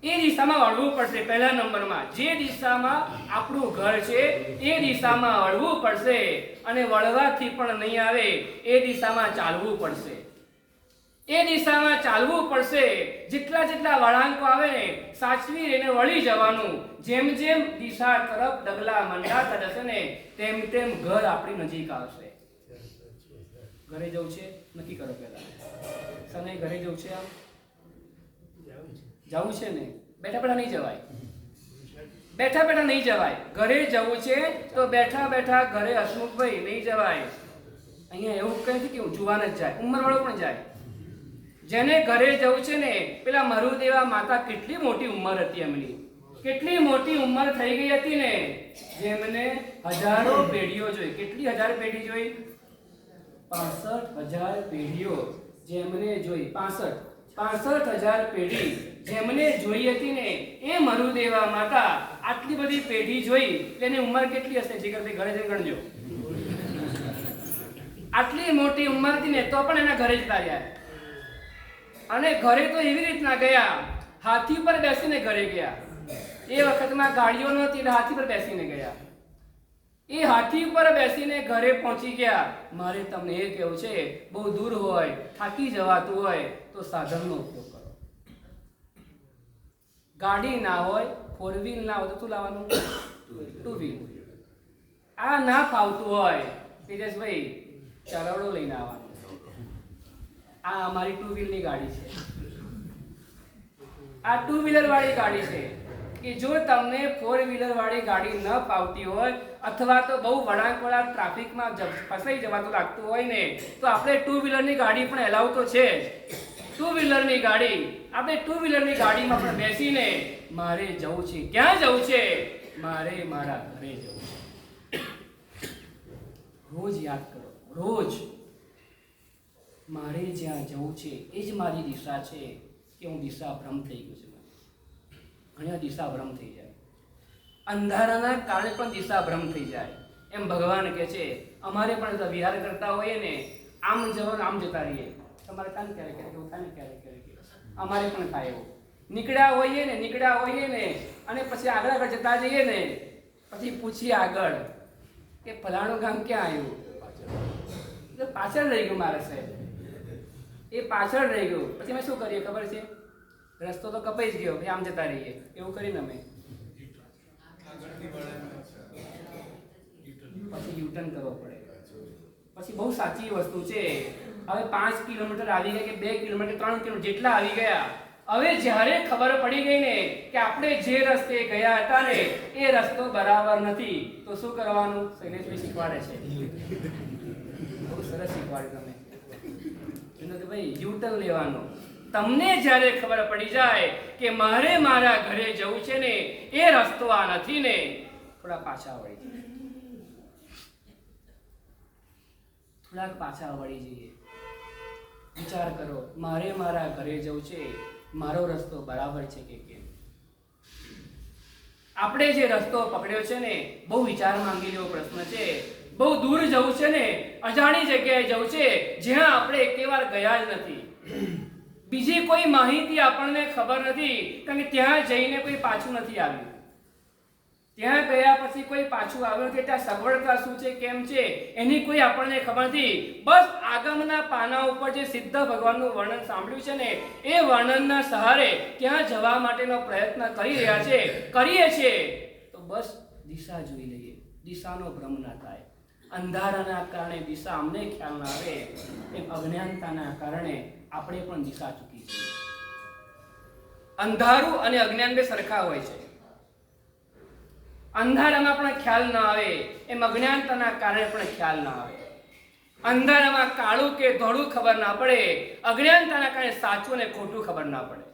એ દિશામાં વળવું પડશે. પહેલા નંબરમાં જે દિશામાં આપણું ઘર છે એ દિશામાં વળવું પડશે. અને વળવાથી પણ નહીં આવે, એ દિશામાં ચાલવું પડશે. એ દિશામાં ચાલવું પડશે. જેટલા જેટલા વળાંકો આવે ને સાચવી એને વળી જવાનું. જેમ જેમ દિશા તરફ ડગલા મંડાતા જશે ને તેમ તેમ ઘર આપણી નજીક આવશે. ઘરે જવું છે, નક્કી કરો પહેલા. સને ઘરે જવું છે, જવું છે ને? બેઠા બેઠા નહીં જવાય. બેઠા બેઠા નહીં જવાય. ઘરે જવું છે તો બેઠા બેઠા ઘરે હસમુખભાઈ નહીં જવાય. અહીંયા એવું કઈ નથી કે જુવાન જ જાય, ઉંમરવાળો પણ જાય. જેને ઘરે જવું છે ને, પેલા મરુદેવા માતા કેટલી મોટી ઉંમર હતી એમની, કેટલી મોટી ઉંમર થઈ ગઈ હતી ને, જેમને હજારો પેઢીઓ જોઈ. કેટલી હજાર પેઢી જોઈ? 65,000 પેઢીઓ જેમને જોઈ. 65,000 પેઢી જેમને જોઈ હતી ને, એ મરુદેવા માતા આટલી બધી પેઢી જોઈ. એની ઉંમર કેટલી હશે? જીગરભાઈ ઘરે જઈને ગણજો. આટલી મોટી ઉંમર હતી ને તો પણ એના ઘરે જતા રહ્યા. અને ઘરે તો એવી રીતના ગયા, હાથી પર બેસીને ઘરે ગયા. એ વખતમાં ગાડીઓ નહોતી એટલે હાથી પર બેસીને ગયા. એ હાથી પર બેસીને ઘરે પહોંચી ગયા. મારે તમને એ કહેવું છે, બહુ દૂર હોય, થાકી જવાતું હોય તો સાધનનો ઉપયોગ કરો. ગાડી ના હોય, 4 વ્હીલ ના હોય તો શું લાવવાનું? 2 વ્હીલ. આ ના ફાવતું હોય, તેજસભાઈ ચરવડો લઈને આવવાનો. આ અમારી 2 વ્હીલની ગાડી છે. આ 2 વ્હીલર વાળી ગાડી છે કે જો તમને 4 વ્હીલર વાળી ગાડી ન ફાવતી હોય અથવા તો બહુ વળાંકવાળા ટ્રાફિકમાં ફસાઈ જવાતું લાગતું હોય ને તો આપણે 2 વ્હીલરની ગાડી પણ એલાવ તો છે જ. 2 વ્હીલરની ગાડી, આપણે 2 વ્હીલરની ગાડીમાં પણ બેસીને મારે જવું છે. ક્યાં જવું છે? મારે મારા ઘરે જવું છે. રોજ યાદ કરો, રોજ મારે જ્યાં જવું છે એ જ મારી દિશા છે કે હું દિશા ભ્રમ થઈ ગયો છું. ઘણી દિશા ભ્રમ થઈ જાય. અંધારાના કારણે પણ દિશા ભ્રમ થઈ જાય. એમ ભગવાન કહે છે, અમારે પણ વિહાર કરતા હોઈએ ને, આમ જવાનું આમ જતા રહીએ. તમારે કાન ક્યારેક ક્યારેક એવું થાય ને, ક્યારેક ક્યારેક અમારે પણ થાય એવું. નીકળ્યા હોઈએ ને અને પછી આગળ આગળ જતા જઈએ ને, પછી પૂછીએ આગળ કે ફલાણું ગામ ક્યાં આવ્યું? પાછળ રહી ગયું મારા સાહેબ. એ પાછળ રહી ગયું. પછી અમે શું કરીએ ખબર છે? રસ્તો તો કપાઈ જ ગયો, આમ જતા રહીએ. એવું કરીને અમે પછી યુટર્ન કરવો પડે. પછી બહુ સાચી વસ્તુ છે. હવે 5 કિલોમીટર આવી ગયા કે 2 કિલોમીટર 3 કિલોમીટર જેટલા આવી ગયા, હવે જ્યારે ખબર પડી ગઈ ને કે આપણે જે રસ્તે ગયા હતા ને એ રસ્તો બરાબર નથી, તો શું કરવાનું? શૈલેષભાઈ શીખવાડે છે. બહુ સરસ શીખવાડ્યું તમે. કે ભાઈ યુટર્ન લેવાનું. તમને જ્યારે ખબર પડી જાય કે મારે મારા ઘરે જવું છે ને એ રસ્તો આ નથી ને, થોડા પાછા વળી જઈએ. થોડાક પાછા વળી જઈએ. વિચાર કરો, મારે મારા ઘરે જવું છે, મારો રસ્તો બરાબર છે કે કેમ? આપણે જે રસ્તો પકડ્યો છે ને, બહુ વિચાર માંગી લેવો પ્રશ્ન છે. બહુ દૂર જવું છે ને, અજાણી જગ્યાએ જવું છે જ્યાં આપણે એકેવાર ગયા જ નથી. બીજી કોઈ માહિતી આપણને ખબર નથી, કારણ કે ત્યાં જઈને કોઈ પાછું નથી આવ્યું. ત્યાં ગયા પછી કોઈ પાછું આવ્યું નથી. ત્યાં સગવડતા શું છે, કેમ છે, એની કોઈ આપણને ખબર નથી. બસ આગમના પાના ઉપર જે સિદ્ધ ભગવાનનું વર્ણન સાંભળ્યું છે ને, એ વર્ણનના સહારે ત્યાં જવા માટેનો પ્રયત્ન કરી રહ્યા છે, કરીએ છીએ. તો બસ દિશા જોઈ લઈએ, દિશાનો ભ્રમ ના થાય. અંધારાના કારણે દિશા અમને ખ્યાલ ના આવે, એમ અજ્ઞાનતાના કારણે આપણે પણ દિશા ચૂકી જઈએ. અંધારું અને અજ્ઞાન બે સરખા હોય છે. અંધારામાં પણ ખ્યાલ ના આવે એમ અજ્ઞાનતાના કારણે પણ ખ્યાલ ના આવે. અંધારામાં કાળું કે ધોળું ખબર ના પડે, અજ્ઞાનતાના કારણે સાચું અને ખોટું ખબર ના પડે.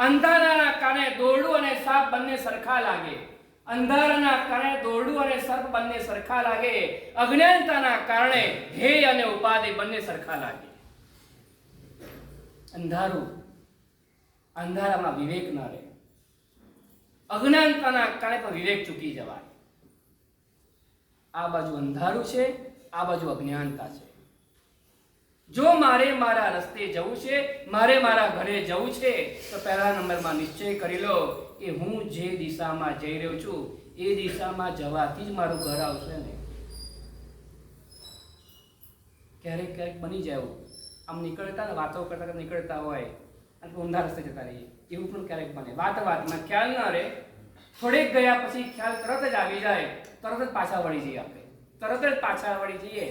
અંધારાના કારણે દોરડું અને સાપ બંને સરખા લાગે. અંધારાના કારણે દોરડું અને સર્પ બંને સરખા લાગે. અજ્ઞાનતાના કારણે ધ્યેય અને ઉપાધિ બંને સરખા લાગે. અંધારું, અંધારામાં વિવેક ન રહે. અજ્ઞાનતાના કારણે પણ વિવેક ચૂકી જવાય. આ બાજુ અંધારું છે, આ બાજુ અજ્ઞાનતા છે. જો મારે મારા રસ્તે જવું છે, મારે મારા ઘરે જવું છે, તો પહેલા નંબરમાં નિશ્ચય કરી લો કે હું જે દિશામાં જઈ રહ્યો છું એ દિશામાં જવાથી જ મારું ઘર આવશે ને. ક્યારેક ક્યારેક બની જાય આમ નીકળતા ને વાતો કરતા નીકળતા હોય અને ઊંધા રસ્તે જતા રહીએ, એવું પણ ક્યારેક બને. વાતમાં ખ્યાલ ન રહે, થોડેક ગયા પછી ખ્યાલ તરત જ આવી જાય, તરત જ પાછા વળી જઈએ. આપણે તરત જ પાછા વળી જઈએ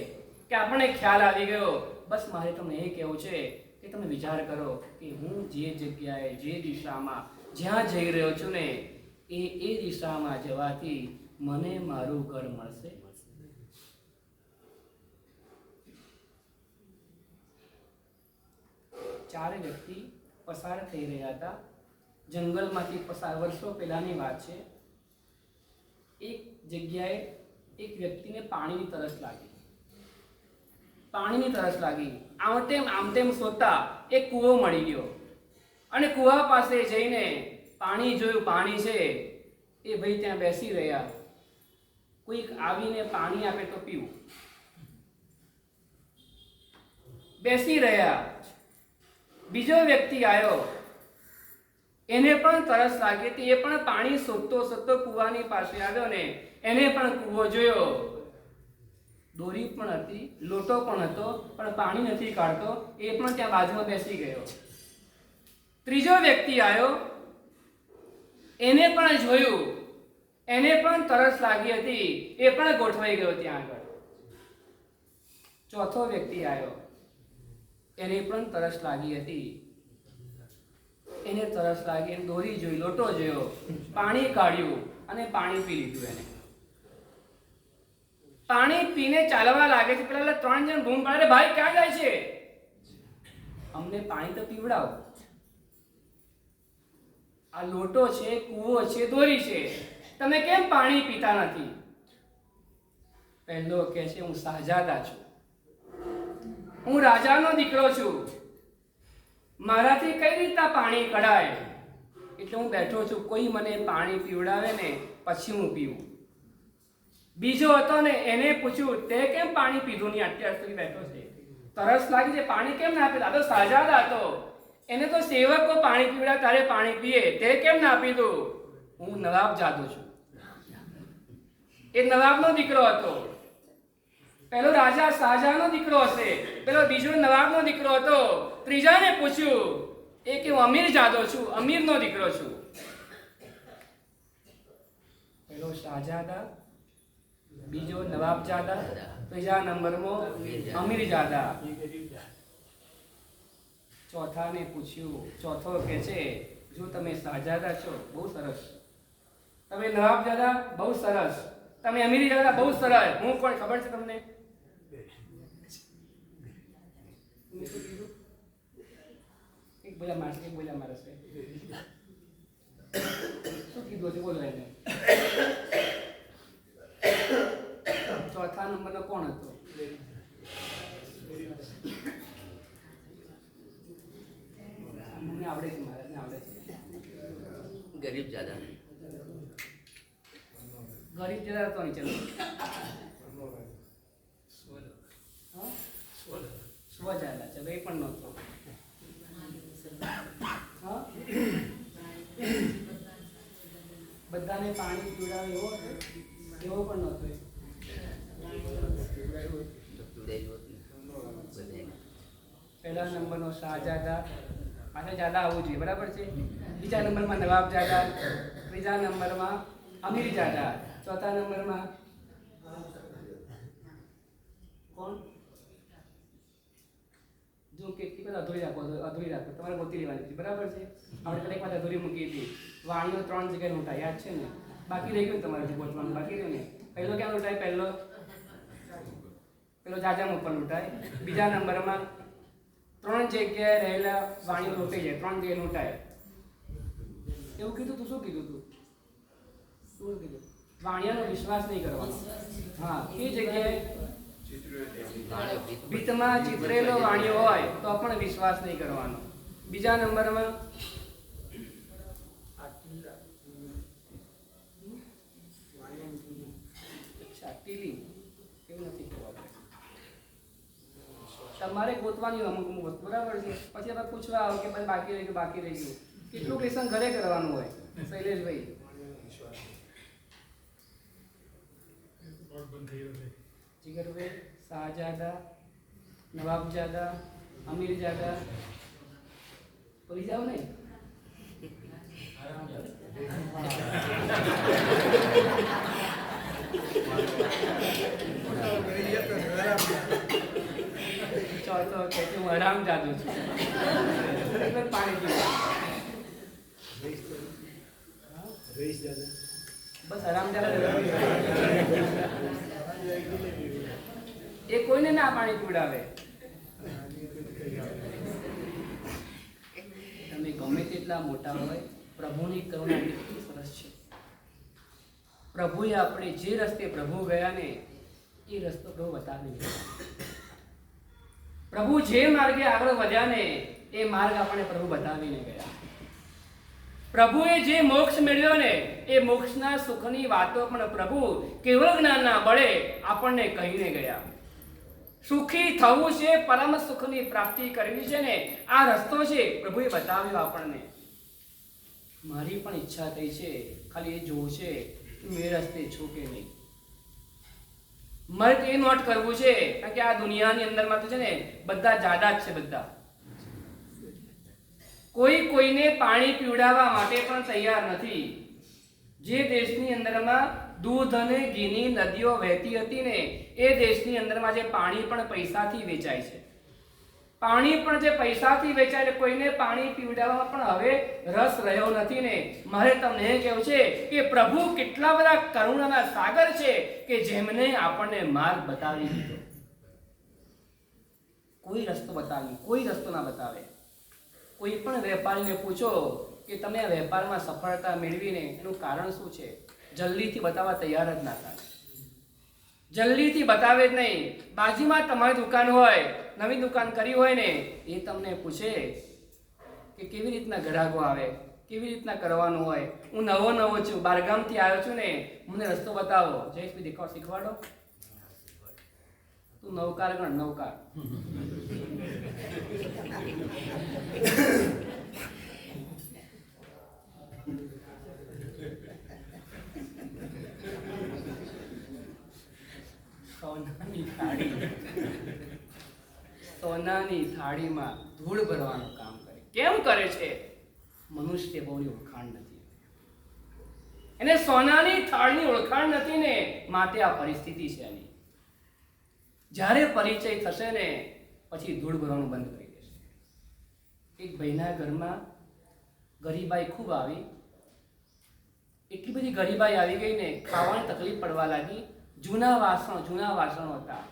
કે આપણને ખ્યાલ આવી ગયો. બસ મારે તમને એ કહેવું છે કે તમે વિચાર કરો કે હું જે જગ્યાએ, જે દિશામાં જ્યાં જઈ રહ્યો છું ને એ દિશામાં જવાથી મને મારું ઘર મળશે. ચાર વ્યક્તિ પસાર થઈ રહ્યા હતા જંગલમાંથી પસાર. વર્ષો પહેલાની વાત છે. એક જગ્યાએ એક વ્યક્તિને પાણીની તરસ લાગી. આમ તેમ શોધતા એક કૂવો મળી ગયો અને કૂવા પાસે જઈને પાણી જોયું. પાણી છે એ ભાઈ ત્યાં બેસી રહ્યા. કોઈક આવીને પાણી આપે તો પીવું. બેસી રહ્યા. બીજો વ્યક્તિ આવ્યો, એને પણ તરસ લાગી હતી. એ પણ પાણી શોધતો કૂવાની પાસે આવ્યો ને એને પણ કૂવો જોયો. દોરી પણ હતી, લોટો પણ હતો, પણ પાણી નથી કાઢતો. એ પણ ત્યાં બાજુમાં બેસી ગયો. ત્રીજો વ્યક્તિ આવ્યો, એને પણ જોયું, એને પણ તરસ લાગી હતી. એ પણ ગોઠવાઈ ગયો ત્યાં આગળ. ચોથો વ્યક્તિ આવ્યો, એને પણ તરસ લાગી હતી. એને તરસ લાગી, એને દોરી જોઈ, લોટો જોયો, પાણી કાઢ્યું અને પાણી પી લીધું. એને પાણી પીને ચાલવા લાગે છે. પેલા 3 જણ બૂમ પાડે, ભાઈ ક્યાં જાય છે? અમને પાણી તો પીવડાવો. આ લોટો છે, કૂવો છે, દોરી છે, તમે કેમ પાણી પીતા નથી? પહેલો કહે છે હું શાહજાદા છું, હું રાજાનો દીકરો છું, મારાથી કઈ રીતના પાણી કઢાય, એટલે હું બેઠો છું. કોઈ મને પાણી પીવડાવે ને પછી હું પીવું. બીજો હતો ને, એને પૂછ્યું તે કેમ પાણી પીધું નહીં? અત્યાર સુધી બેઠો છે, તરસ લાગી છે, પાણી કેમ ના પીધું? આ તો શાહજાદા હતો, એને તો સેવકો પાણી પીવડાવે તારે પાણી પીએ, તે કેમ ના પીધું? હું નવાબ જાદો છું. એ નવાબનો દીકરો હતો. પેલો રાજા શાહજહાંનો દીકરો હશે, પેલો બીજો નવાબનો દીકરો હતો. ત્રીજાને પૂછ્યું, એ કે હું અમીર જાદો છું, અમીરનો દીકરો છું. પેલો શાહજાદા, બીજો નવાબજાદા, ત્રીજા નંબરમાં અમીરજાદા. ચોથાને પૂછ્યું, ચોથો કે છે જો તમે શાહજાદા છો બહુ સરસ, તમે નવાબજાદા બહુ સરસ, તમે અમીરજાદા બહુ સરસ, હું કોણ ખબર છે તમને? એક બોલ્યા મારશે, એક બોલ્યા મારશે. શું કીધું છે બોલો એને? ચોથા નંબરનો કોણ હતો? મને આવડે છે, મહારાજને આવડે છે. ગરીબ જાદા. ગરીબ જરા તો નહીં. ચલો સ્વજાદા, ચલો એ પણ નહોતો. બધાને પાણી પીવડાવે એવો પણ નહોતો. પહેલા નંબરનો શાહજાદા, પાછા જાદા આવવું જોઈએ, બરાબર છે. બીજા નંબરમાં નવાબજાદા, ત્રીજા નંબરમાં અમીરજાદા, ચોથા નંબરમાં કોણ? જો કેટલી બધા અધૂરી રાખો, તમારે ગોતી લેવાની છે, બરાબર છે. આપણે દરેક વાત અધૂરી મૂકી હતી. વાણીઓ 3 જગ્યાએ લૂંટાય, યાદ છે ને? બાકી રહી ગયું તમારે ગોતવાનું, બાકી રહ્યું ને. પહેલો ક્યાં લૂંટાય? પેલો જાજામાં ઉપર લૂંટાય. બીજા નંબરમાં 3 જગ્યાએ રહેલા વાણીઓ લૂંટાઈ જાય, 3 જગ્યાએ લૂંટાય. એવું કીધું તું? શું કીધું તું? શું કીધું? વાણિયાનો વિશ્વાસ નહીં કરવાનો. હા, એ જગ્યાએ ભીતમાં ચિતરેલો વાણિયો હોય તો પણ વિશ્વાસ નહીં કરવાનો. બીજા નંબરમાં ટીલી એવું નથી કહેવાતું. તમારે ગોતવાની અમુક અમુક વસ્તુ બરાબર છે. પછી આપણે પૂછવા આવો કે ભાઈ બાકી રહી ગયું, બાકી રહી ગયું. કેટલું લેસન ઘરે કરવાનું હોય શૈલેષભાઈ? જીગરભાઈ, શાહજાદા, નવાબજાદા, અમીરજાદા બોલી જાઓ ને. ચોથો કે હું આરામ જાદુ છું. પાણી પીવું બસ આરામ જાદા. એ કોઈને ના પાણી પીવડાવે. તમે ગમે તેટલા મોટા હોય, પ્રભુની કરુણા એટલી સરસ છે. પ્રભુએ આપણે જે રસ્તે પ્રભુ ગયા ને એ રસ્તો પ્રભુ બતાવી ગયા. પ્રભુ જે માર્ગે આગળ વધ્યા ને એ માર્ગ આપણે પ્રભુ બતાવીને ગયા. પ્રભુએ જે મોક્ષ મેળવ્યો ને એ મોક્ષના સુખની વાતો પણ પ્રભુ કેવળ જ્ઞાનના બળે આપણને કહીને ગયા. સુખી થવું છે, પરમ સુખની પ્રાપ્તિ કરવી છે ને આ રસ્તો છે પ્રભુએ બતાવ્યો આપણને. મારી પણ ઈચ્છા થઈ છે, ખાલી એ જોવું છે મેં રસ્તે છું કે નહીં. મારે એ નોટ કરવું છે કારણ કે આ દુનિયાની અંદરમાં તો છે ને બધા જાડા જ છે. બધા કોઈ કોઈને પાણી પીવડાવવા માટે પણ તૈયાર નથી. જે દેશની અંદરમાં દૂધ અને ઘીની નદીઓ વહેતી હતી ને એ દેશની અંદરમાં જે પાણી પણ પૈસાથી વેચાય છે. પાણી પણ જે પૈસાથી વેચાય એટલે કોઈને પાણી પીવડાવવામાં પણ હવે રસ રહ્યો નથી ને. મારે તમને એ કહેવું છે કે પ્રભુ કેટલા બધા કરુણાના સાગર છે કે જેમને આપણને માર્ગ બતાવી દીધો. કોઈ રસ્તો બતાવી, કોઈ રસ્તો ના બતાવે. કોઈ પણ વેપારીને પૂછો કે તમે આ વેપારમાં સફળતા મેળવીને એનું કારણ શું છે, જલ્દીથી બતાવવા તૈયાર જ ના થાય. જલ્દીથી બતાવે જ નહીં. બાજુમાં તમારી દુકાન હોય, નવી દુકાન કરી હોય ને એ તમને પૂછે કે કેવી રીતના ગ્રાહકો આવે, કેવી રીતના કરવાનું હોય. હું નવો છું, બારગામથી આવ્યો છું ને, મને રસ્તો બતાવો. જયેશભાઈ દેખાવ શીખવાડો. તું નવકાર ગણ, નવકાર. સોનાની થાળી, સોનાની થાળીમાં ધૂળ ભરવાનું કામ કરે. કેમ કરે છે? મનુષ્ય બહુની ઓળખાણ નથી એને. સોનાની થાળીની ઓળખાણ નથી ને માટે આ પરિસ્થિતિ છે એની. જ્યારે પરિચય થશે ને પછી ધૂળ ભરવાનું બંધ કરી દેશે. એક ભાઈના ઘરમાં ગરીબાઈ ખૂબ આવી. એટલી બધી ગરીબાઈ આવી ગઈ ને ખાવાની તકલીફ પડવા લાગી. જૂના વાસણો હતા.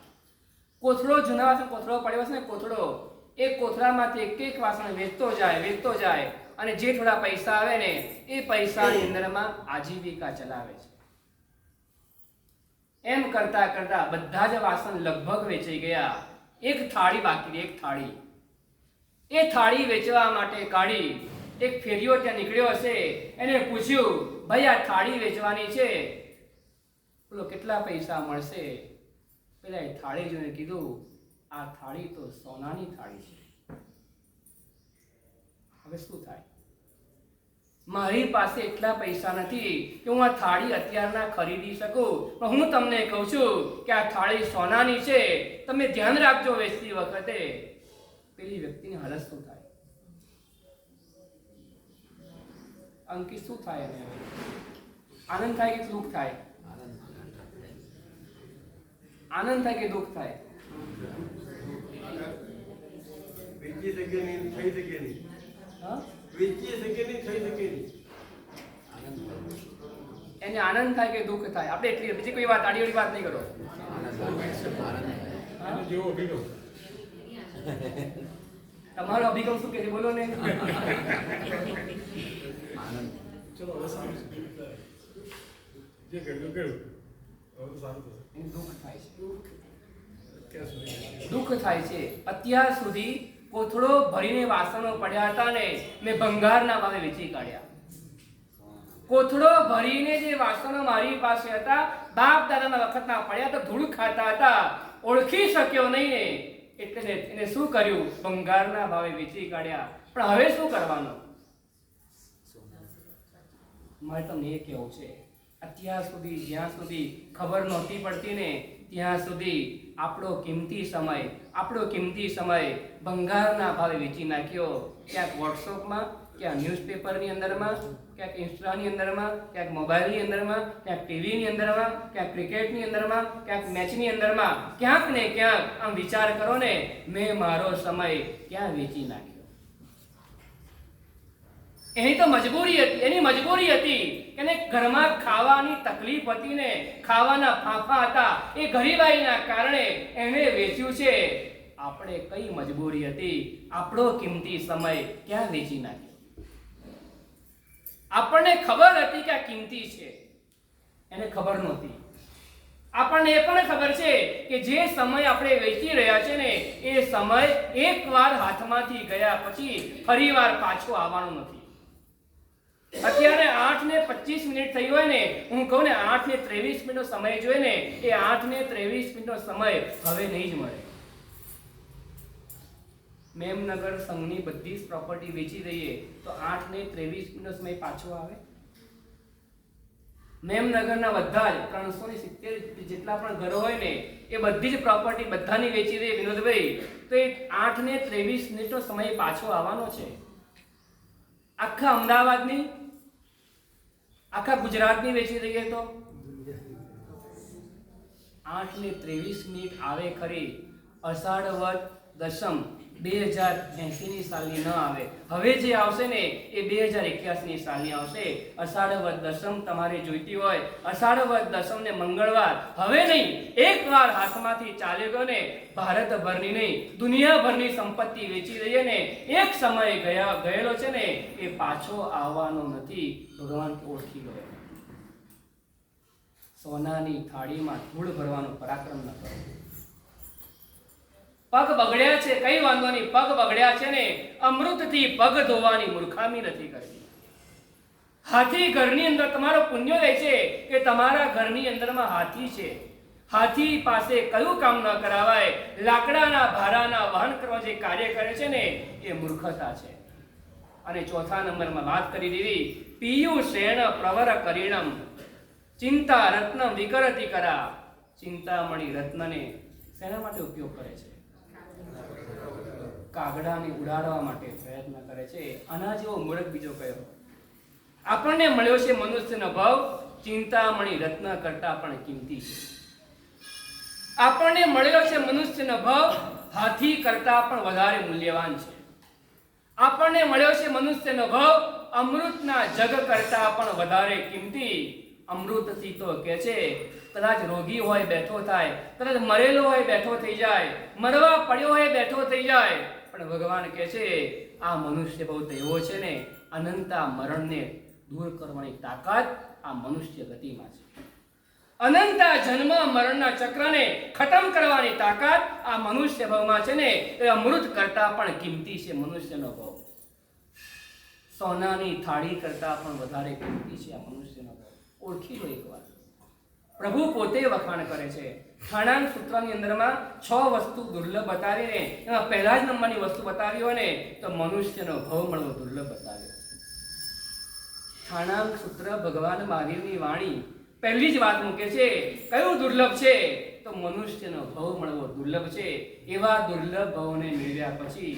કોથળો, જૂના વાસણ કોથળો પડ્યો છે ને, કોથળો. એ કોથળામાંથી એક વાસણ વેચતો જાય અને જે થોડા પૈસા આવે ને એ પૈસાની અંદરમાં આજીવિકા ચલાવે છે. એમ કરતા કરતા બધા જ વાસણ લગભગ વેચાઈ ગયા. એક થાળી બાકી રહી, એક થાળી. એ થાળી વેચવા માટે કાઢી. એક ફેરિયો ત્યાં નીકળ્યો હશે, એને પૂછ્યું, ભાઈ આ થાળી વેચવાની છે, બોલો કેટલા પૈસા મળશે? પેલા એ થાળી જોઈને કીધું, આ થાળી તો સોનાની થાળી છે. હવે શું થાય? મારી પાસે એટલા પૈસા નથી કે હું આ થાળી અત્યારના ખરીદી શકું, પણ હું તમને કહું છું કે આ થાળી સોનાની છે. તમે ધ્યાન રાખજો વેચતી વખતે. પેલી વ્યક્તિની હાલત શું થાય? અંકિત શું થાય? આનંદ થાય કે દુઃખ થાય? આનંદ થાય કે દુઃખ થાય? વેચી શકે નહીં, થઈ શકે નહીં. હા, વેચી શકે નહીં, થઈ શકે નહીં. એને આનંદ થાય કે દુઃખ થાય? આપણે એટલી બીજી કોઈ વાત, આડી વાત નહીં કરો. જેવો અભિગમ. તમારો અભિગમ શું કે છે બોલો ને. ચલો હવે સારું છે જે કર્યું કર્યું હવે તો સારું થશે એને દુઃખ થાય છે, ક્યાં સુધી દુઃખ થાય છે. અત્યાર સુધી કોથળો ભરીને વાસણો પડ્યા હતા ને મેં ભંગારના ભાવે વેચી કાઢ્યા. કોથળો ભરીને જે વાસણો મારી પાસે હતા, બાપ દાદાના વખતના પડ્યા તો ધૂળ ખાતા હતા, ઓળખી શક્યો નહીં ને એટલે એને શું કર્યું? ભંગારના ભાવે વેચી કાઢ્યા. પણ હવે શું કરવાનું? મારે તમને એ કહેવું છે, અત્યાર સુધી જ્યાં સુધી ખબર નહોતી પડતી ને ત્યાં સુધી આપણો કિંમતી સમય ભંગારના ભાવે વેચી નાખ્યો. ક્યાંક વોટ્સઅપમાં, ક્યાંક ન્યૂઝપેપરની અંદરમાં, ક્યાંક ઇન્સ્ટાની અંદરમાં, ક્યાંક મોબાઈલની અંદરમાં, ક્યાંક ટીવીની અંદરમાં, ક્યાંક ક્રિકેટની અંદરમાં, ક્યાંક મેચની અંદરમાં, ક્યાંક ને ક્યાંક આમ વિચાર કરો ને, મેં મારો સમય ક્યાં વેચી નાખ્યો. એની તો એની મજબૂરી હતી કે એને ઘરમાં ખાવાની તકલીફ હતી ને ખાવાના ફાંફા હતા, એ ગરીબાઈના કારણે એને વેચ્યું છે. આપણે કઈ મજબૂરી હતી? આપણો કિંમતી સમય ક્યાં વેચી નાખ્યો? આપણને ખબર હતી કે આ કિંમતી છે, એને ખબર નહોતી. આપણને એ પણ ખબર છે કે જે સમય આપણે વેચી રહ્યા છે ને એ સમય એકવાર હાથમાંથી ગયા પછી ફરીવાર પાછો આવવાનો નથી. અત્યારે 8:25 થઈ હોય ને, હું કહું ને 8:23 સમય જોઈએ ને, એ 8:23 સમય હવે નહીં જ મળે. મેમનગર સંઘની બધી જ પ્રોપર્ટી વેચી દઈએ તો 8:23 સમય પાછો આવે? મેમનગરના બધા જ 370 જેટલા પણ ઘરો હોય ને એ બધી જ પ્રોપર્ટી બધાની વેચી દઈએ વિનોદભાઈ, તો એ 8:23 સમય પાછો આવવાનો છે. આખા અમદાવાદની, આખા ગુજરાતની વેચી દઈએ તો 8:23 આવે ખરી, અષાઢ વદ દસમ 2080 સાલની ન આવે. હવે જે આવશે ને એ 2081 સાલની આવશે. અષાઢ વદ દસમ તમારે જોઈતી હોય, અષાઢ વદ દસમ ને મંગળવાર હવે નહીં, એકવાર હાથમાંથી ચાલ્યો ગયો ને, ભારતભરની નહીં દુનિયાભરની સંપત્તિ વેચી દઈએ ને, એક સમય ગયેલો છે ને એ પાછો આવવાનો નથી. ભગવાન ઓળખી ગયો. સોનાની થાળીમાં ધૂળ ભરવાનું પરાક્રમ ન કરો. પગ બગડ્યા છે, કઈ વાંધો નહીં, પગ બગડ્યા છે ને, અમૃતથી પગ ધોવાની મૂર્ખામી નથી કરવી. હાથી ઘરની અંદર તમારો પુણ્યોદય છે કે તમારા ઘરની અંદરમાં હાથી છે. હાથી પાસે કયું કામ ન કરાવાય? લાકડાના ભારાના વહન કરવા જે કાર્ય કરે છે ને એ મૂર્ખતા છે. અને ચોથા નંબરમાં વાત કરી દીધી, પીયુષેણ પ્રવર કરીણમ ચિંતા રત્ન વિકરતી કરા. ચિંતામણી રત્નને શેના માટે ઉપયોગ કરે છે? કાગડાને ઉડાડવા માટે પ્રયત્ન કરે છે. આના જેવો મૂર્ખ બીજો કયો? આપણને મળ્યો છે મનુષ્યનો ભાવ ચિંતામણી રત્ન કરતા પણ કિંમતી છે. આપણને મળ્યો છે મનુષ્યનો ભાવ હાથી કરતા પણ વધારે મૂલ્યવાન છે. આપણને મળ્યો છે મનુષ્યનો ભાવ અમૃતના જગ કરતા પણ વધારે કિંમતી. અમૃતથી તો કે છે કદાચ રોગી હોય બેઠો થાય, કદાચ મરેલો હોય બેઠો થઈ જાય, મરવા પડ્યો હોય બેઠો થઈ જાય, પણ ભગવાન કહે છે આ મનુષ્ય બહુ એવો છે ને, અનંતા મરણને દૂર કરવાની તાકાત આ મનુષ્ય ગતિમાં છે. અનંતા જન્મ મરણના ચક્રને ખતમ કરવાની તાકાત આ મનુષ્ય ભાવમાં છે ને, એ અમૃત કરતા પણ કિંમતી છે મનુષ્યનો ભાવ. સોનાની થાળી કરતા પણ વધારે કિંમતી છે આ મનુષ્યનો ભાવ. ઓળખી લો એકવાર. પ્રભુ પોતે વખાણ કરે છે. ખાણાંક સૂત્રની અંદરમાં 6 વસ્તુ દુર્લભ બતાવીને એમાં પહેલા જ નંબરની વસ્તુ બતાવી હોય ને તો મનુષ્યનો ભાવ મળવો દુર્લભ બતાવ્યો. ખાણાંક સૂત્ર ભગવાન મહાવીરની વાણી પહેલી જ વાત મૂકે છે, કયું દુર્લભ છે? તો મનુષ્યનો ભાવ મળવો દુર્લભ છે. એવા દુર્લભ ભાવને મેળવ્યા પછી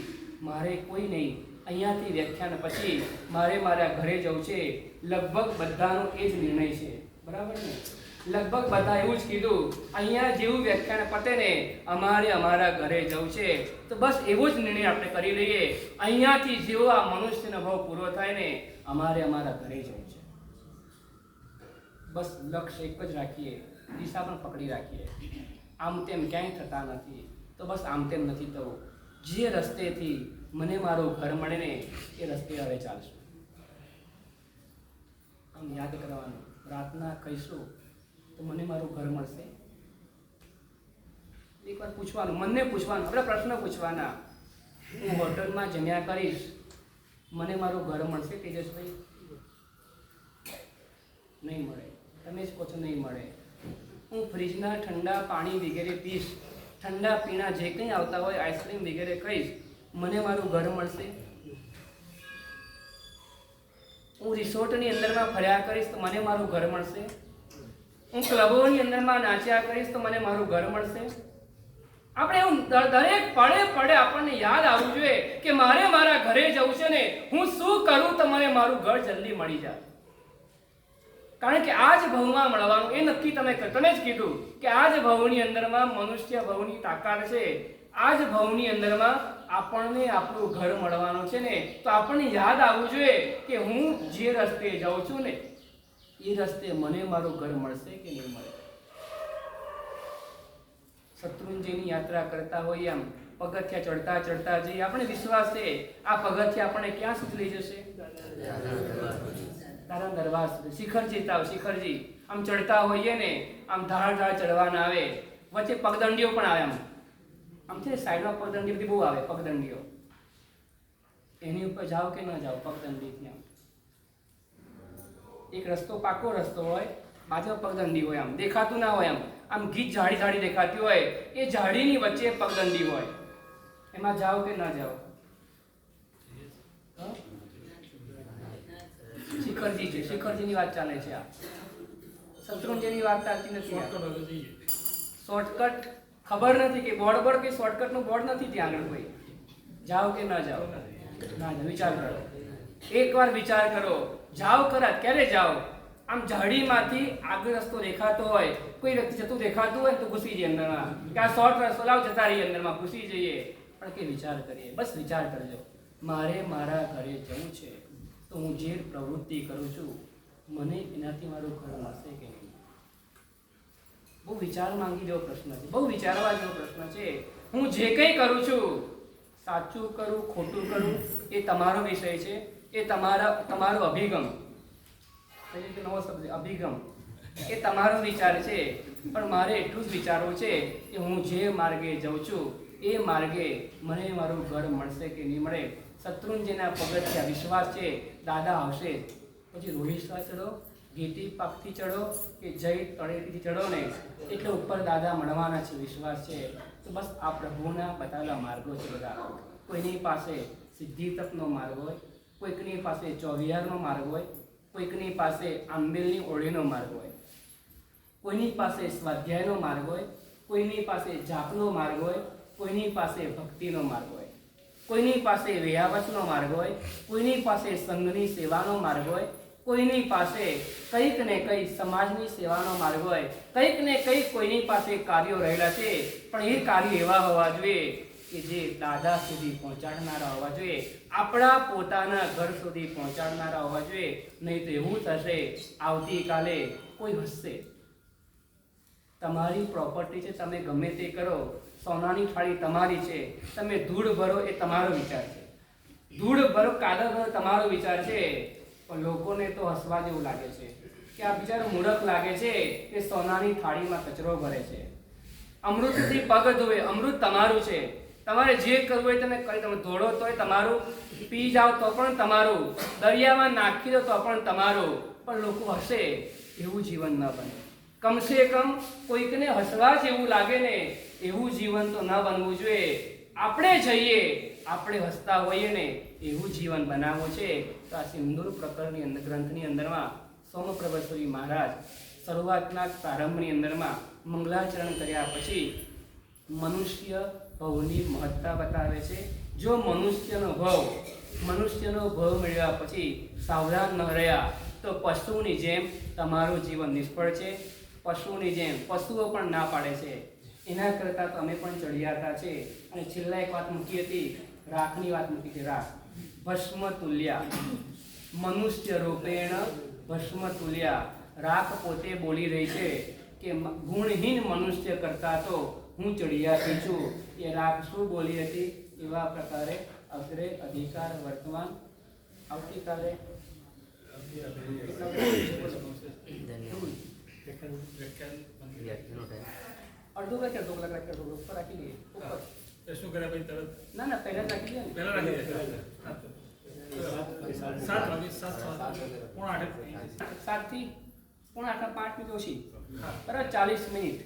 મારે કોઈ નહીં, અહીંયાથી વ્યાખ્યાન પછી મારે મારા ઘરે જવું છે. લગભગ બધાનો એ જ નિર્ણય છે, બરાબર ને? લગભગ બધા એવું જ કીધું, અહીંયા જેવું વ્યાખ્યાન પતે ને અમારે અમારા ઘરે જવું છે. તો બસ એવો જ નિર્ણય આપણે કરી લઈએ, અહીંયાથી જેવો આ મનુષ્યનો ભાવ પૂરો થાય ને અમારે અમારા ઘરે જવું છે. બસ લક્ષ્ય એક જ રાખીએ, દિશા પણ પકડી રાખીએ. આમ તેમ ક્યાંય થતા નથી તો બસ આમ તેમ નથી થવું. જે રસ્તેથી મને મારું ઘર મળે ને એ રસ્તે હવે ચાલશું. અને યાદ કરવાનું, રાતના કહીશું તો મને મારું ઘર મળશે. એકવાર પૂછવાનું, મનને પૂછવાનું, આપણે પ્રશ્ન પૂછવાના. હું હોટલમાં જમ્યા કરીશ, મને મારું ઘર મળશે તેજસભાઈ? નહીં મળે. તમે જ કહો છો નહીં મળે. હું ફ્રીજના ઠંડા પાણી વગેરે પીશ, ઠંડા પીણા જે કંઈ આવતા હોય આઈસ્ક્રીમ વગેરે કહીશ, મને મારું ઘર મળશે? હું રિસોર્ટની અંદરમાં ફર્યા કરીશ તો મને મારું ઘર મળશે? હું ક્લબોની અંદરમાં નાચ્યા કરીશ તો મને મારું ઘર મળશે? આપણે એવું દરેક પળે પળે આપણને યાદ આવવું જોઈએ કે મારે મારા ઘરે જવું છે ને, હું શું કરું તો મને મારું ઘર જલ્દી મળી જાય. કારણ કે આ જ ભવમાં મળવાનું એ નક્કી તમે જ કીધું કે આ જ ભવની અંદરમાં મનુષ્ય ભવની તાકાત છે. આ જ ભવની અંદરમાં આપણને આપણું ઘર મળવાનું છે ને, તો આપણને યાદ આવવું જોઈએ કે હું જે રસ્તે જાઉં છું ને એ રસ્તે મને મારું ઘર મળશે કે નહીં મળે. શત્રુંજયની યાત્રા કરતા હોઈએ આમ પગથિયા ચડતા ચડતા જઈએ, આપણે વિશ્વાસ છે આ પગથિયા આપણને ક્યાં સુધી લઈ જશે? તારા દરબાર સુધી. શિખરજી આમ ચડતા હોઈએ ને, આમ ઢાળ ચડવાના આવે, વચ્ચે પગદંડીઓ પણ આવે. આમ છે સાઈડમાં પગદંડી બધી બહુ આવે, પગદંડીઓ. એની ઉપર જાઓ કે ન જાઓ પગદંડીથી? આમ એક રસ્તો, પાકો રસ્તો હોય, બાજુ પગદંડી હોય, આમ દેખાતું ના હોય, આમ ગીચ જાડી દેખાતી હોય, એ જાડીની વચ્ચે પગદંડી હોય. એમાં જાઓ કે ના જાઓ? શિખરજીની વાત ચાલે છે. આ શત્રુંજયની વાત ચાલતી નથી. શોર્ટકટ ખબર નથી કે બોર્ડ કે શોર્ટકટનું બોર્ડ નથી ત્યાં આગળ કોઈ. જાઓ કે ના જાઓ? ના જાઓ. વિચાર કરો, એકવાર વિચાર કરો. જાઓ ખરા, ક્યારે જાઓ? આમ જાડીમાંથી આગળ રસ્તો દેખાતો હોય, કોઈ વ્યક્તિ જતું દેખાતું હોય તો ઘૂસી જઈએ અંદરમાં, કે આ શોર્ટ રસ્તો લાવ, જતા રહીએ અંદરમાં, ઘૂસી જઈએ. પણ કે વિચાર કરીએ, બસ વિચાર કરજો, મારે મારા ઘરે જવું છે તો હું જે પ્રવૃત્તિ કરું છું મને એનાથી મારું ઘર મળશે કે નહીં? બહુ વિચાર માંગી જેવો પ્રશ્ન છે, બહુ વિચારવા જેવો પ્રશ્ન છે. હું જે કંઈ કરું છું, સાચું કરું ખોટું કરું એ તમારો વિષય છે, એ તમારો અભિગમ, નવો શબ્દ અભિગમ, એ તમારો વિચાર છે. પણ મારે એટલું જ વિચારવું છે કે હું જે માર્ગે જઉં છું એ માર્ગે મને મારું ઘર મળશે કે નહીં મળે. શત્રુંજયના પગથિયા વિશ્વાસ છે દાદા આવશે. પછી રોહિષ્ઠા ચડો, ઘેટી પાકથી ચડો કે જય તળેટીથી ચડો ને, એટલે ઉપર દાદા મળવાના છે, વિશ્વાસ છે. તો બસ આ પ્રભુના બતાવેલા માર્ગો છે બધા. કોઈની પાસે સિદ્ધિ તકનો માર્ગ હોય, કોઈકની પાસે ચોવિહારનો માર્ગ હોય, કોઈકની પાસે આંબેલની ઓળીનો માર્ગ હોય, કોઈની પાસે સ્વાધ્યાયનો માર્ગ હોય, કોઈની પાસે જાપનો માર્ગ હોય, કોઈની પાસે ભક્તિનો માર્ગ હોય, કોઈની પાસે વેયાવચનો માર્ગ હોય, કોઈની પાસે સંઘની સેવાનો માર્ગ હોય, કોઈની પાસે કંઈક ને કંઈક સમાજની સેવાનો માર્ગ હોય, કંઈક ને કંઈક કોઈની પાસે કાર્યો રહેલા છે. પણ એ કાર્ય એવા હોવા જોઈએ કે જે દાદા સુધી પહોંચાડનારા હોવા જોઈએ, આપણા પોતાના ઘર સુધી પહોંચાડનારા હોવા જોઈએ. નહીં તો એવું થશે, આવતીકાલે કોઈ હસશે. તમારી પ્રોપર્ટી છે, તમે ગમે તે કરો, સોનાની થાળી તમારી છે, તમે ધૂળ ભરો એ તમારો વિચાર છે, ધૂળ ભરો, કાદવ ભરો તમારો વિચાર છે. પણ લોકોને તો હસવા જેવું લાગે છે કે આ બિચારો મૂર્ખ લાગે છે કે સોનાની થાળીમાં કચરો ભરે છે. અમૃતથી પગ ધોવે, અમૃત તમારું છે, તમારે જે કરવું હોય તમે કરી, તમે ધોળો તોય તમારું, પી જાઓ તો પણ તમારું, દરિયામાં નાખી દો તો પણ તમારું. પણ લોકો હસે એવું જીવન ન બને. કમસે કમ કોઈકને હસવા જેવું લાગે ને એવું જીવન તો ન બનવું જોઈએ. આપણે જઈએ, આપણે હસતા હોઈએ ને એવું જીવન બનાવવું છે. તો આ સિંદૂર પ્રકરણની અંદર, ગ્રંથની અંદરમાં સોમપ્રભેશ્વરી મહારાજ શરૂઆતના પ્રારંભની અંદરમાં મંગલાચરણ કર્યા પછી મનુષ્ય ભવની મહત્તા બતાવે છે. જો મનુષ્યનો ભવ મેળવ્યા પછી સાવધાન ન રહ્યા તો પશુની જેમ તમારું જીવન નિષ્ફળ છે. પશુની જેમ, પશુઓ પણ ના પાડે છે, એના કરતાં તો અમે પણ ચડિયાતા છે. અને છેલ્લા એક વાત મૂકી હતી, રાખની વાત મૂકી હતી. રાખ ભસ્મ તુલ્યા, મનુષ્ય રૂપેણ ભસ્મ તુલ્યા. રાખ પોતે બોલી રહી છે કે ગુણહીન મનુષ્ય કરતા તો હું ચડિયાતી છું. એ રાખ શું બોલી હતી? એવા પ્રકારે અગ્રે અધિકાર વર્તમાન. આવતીકાલે વ્યાખ્યાનો ટાઈમ અડધો કલાક અડધો કલાક રાખી અડધો ઉપર રાખી દઈએ ઉપર એ શું કર્યા પછી તરત ના ના પહેલા જ રાખી દઈએ ને પહેલા રાખી દે 7 વાગે 7 પોણા 8 7 થી 7:45 મિનિટ ઓછી બરાબર 40 મિનિટ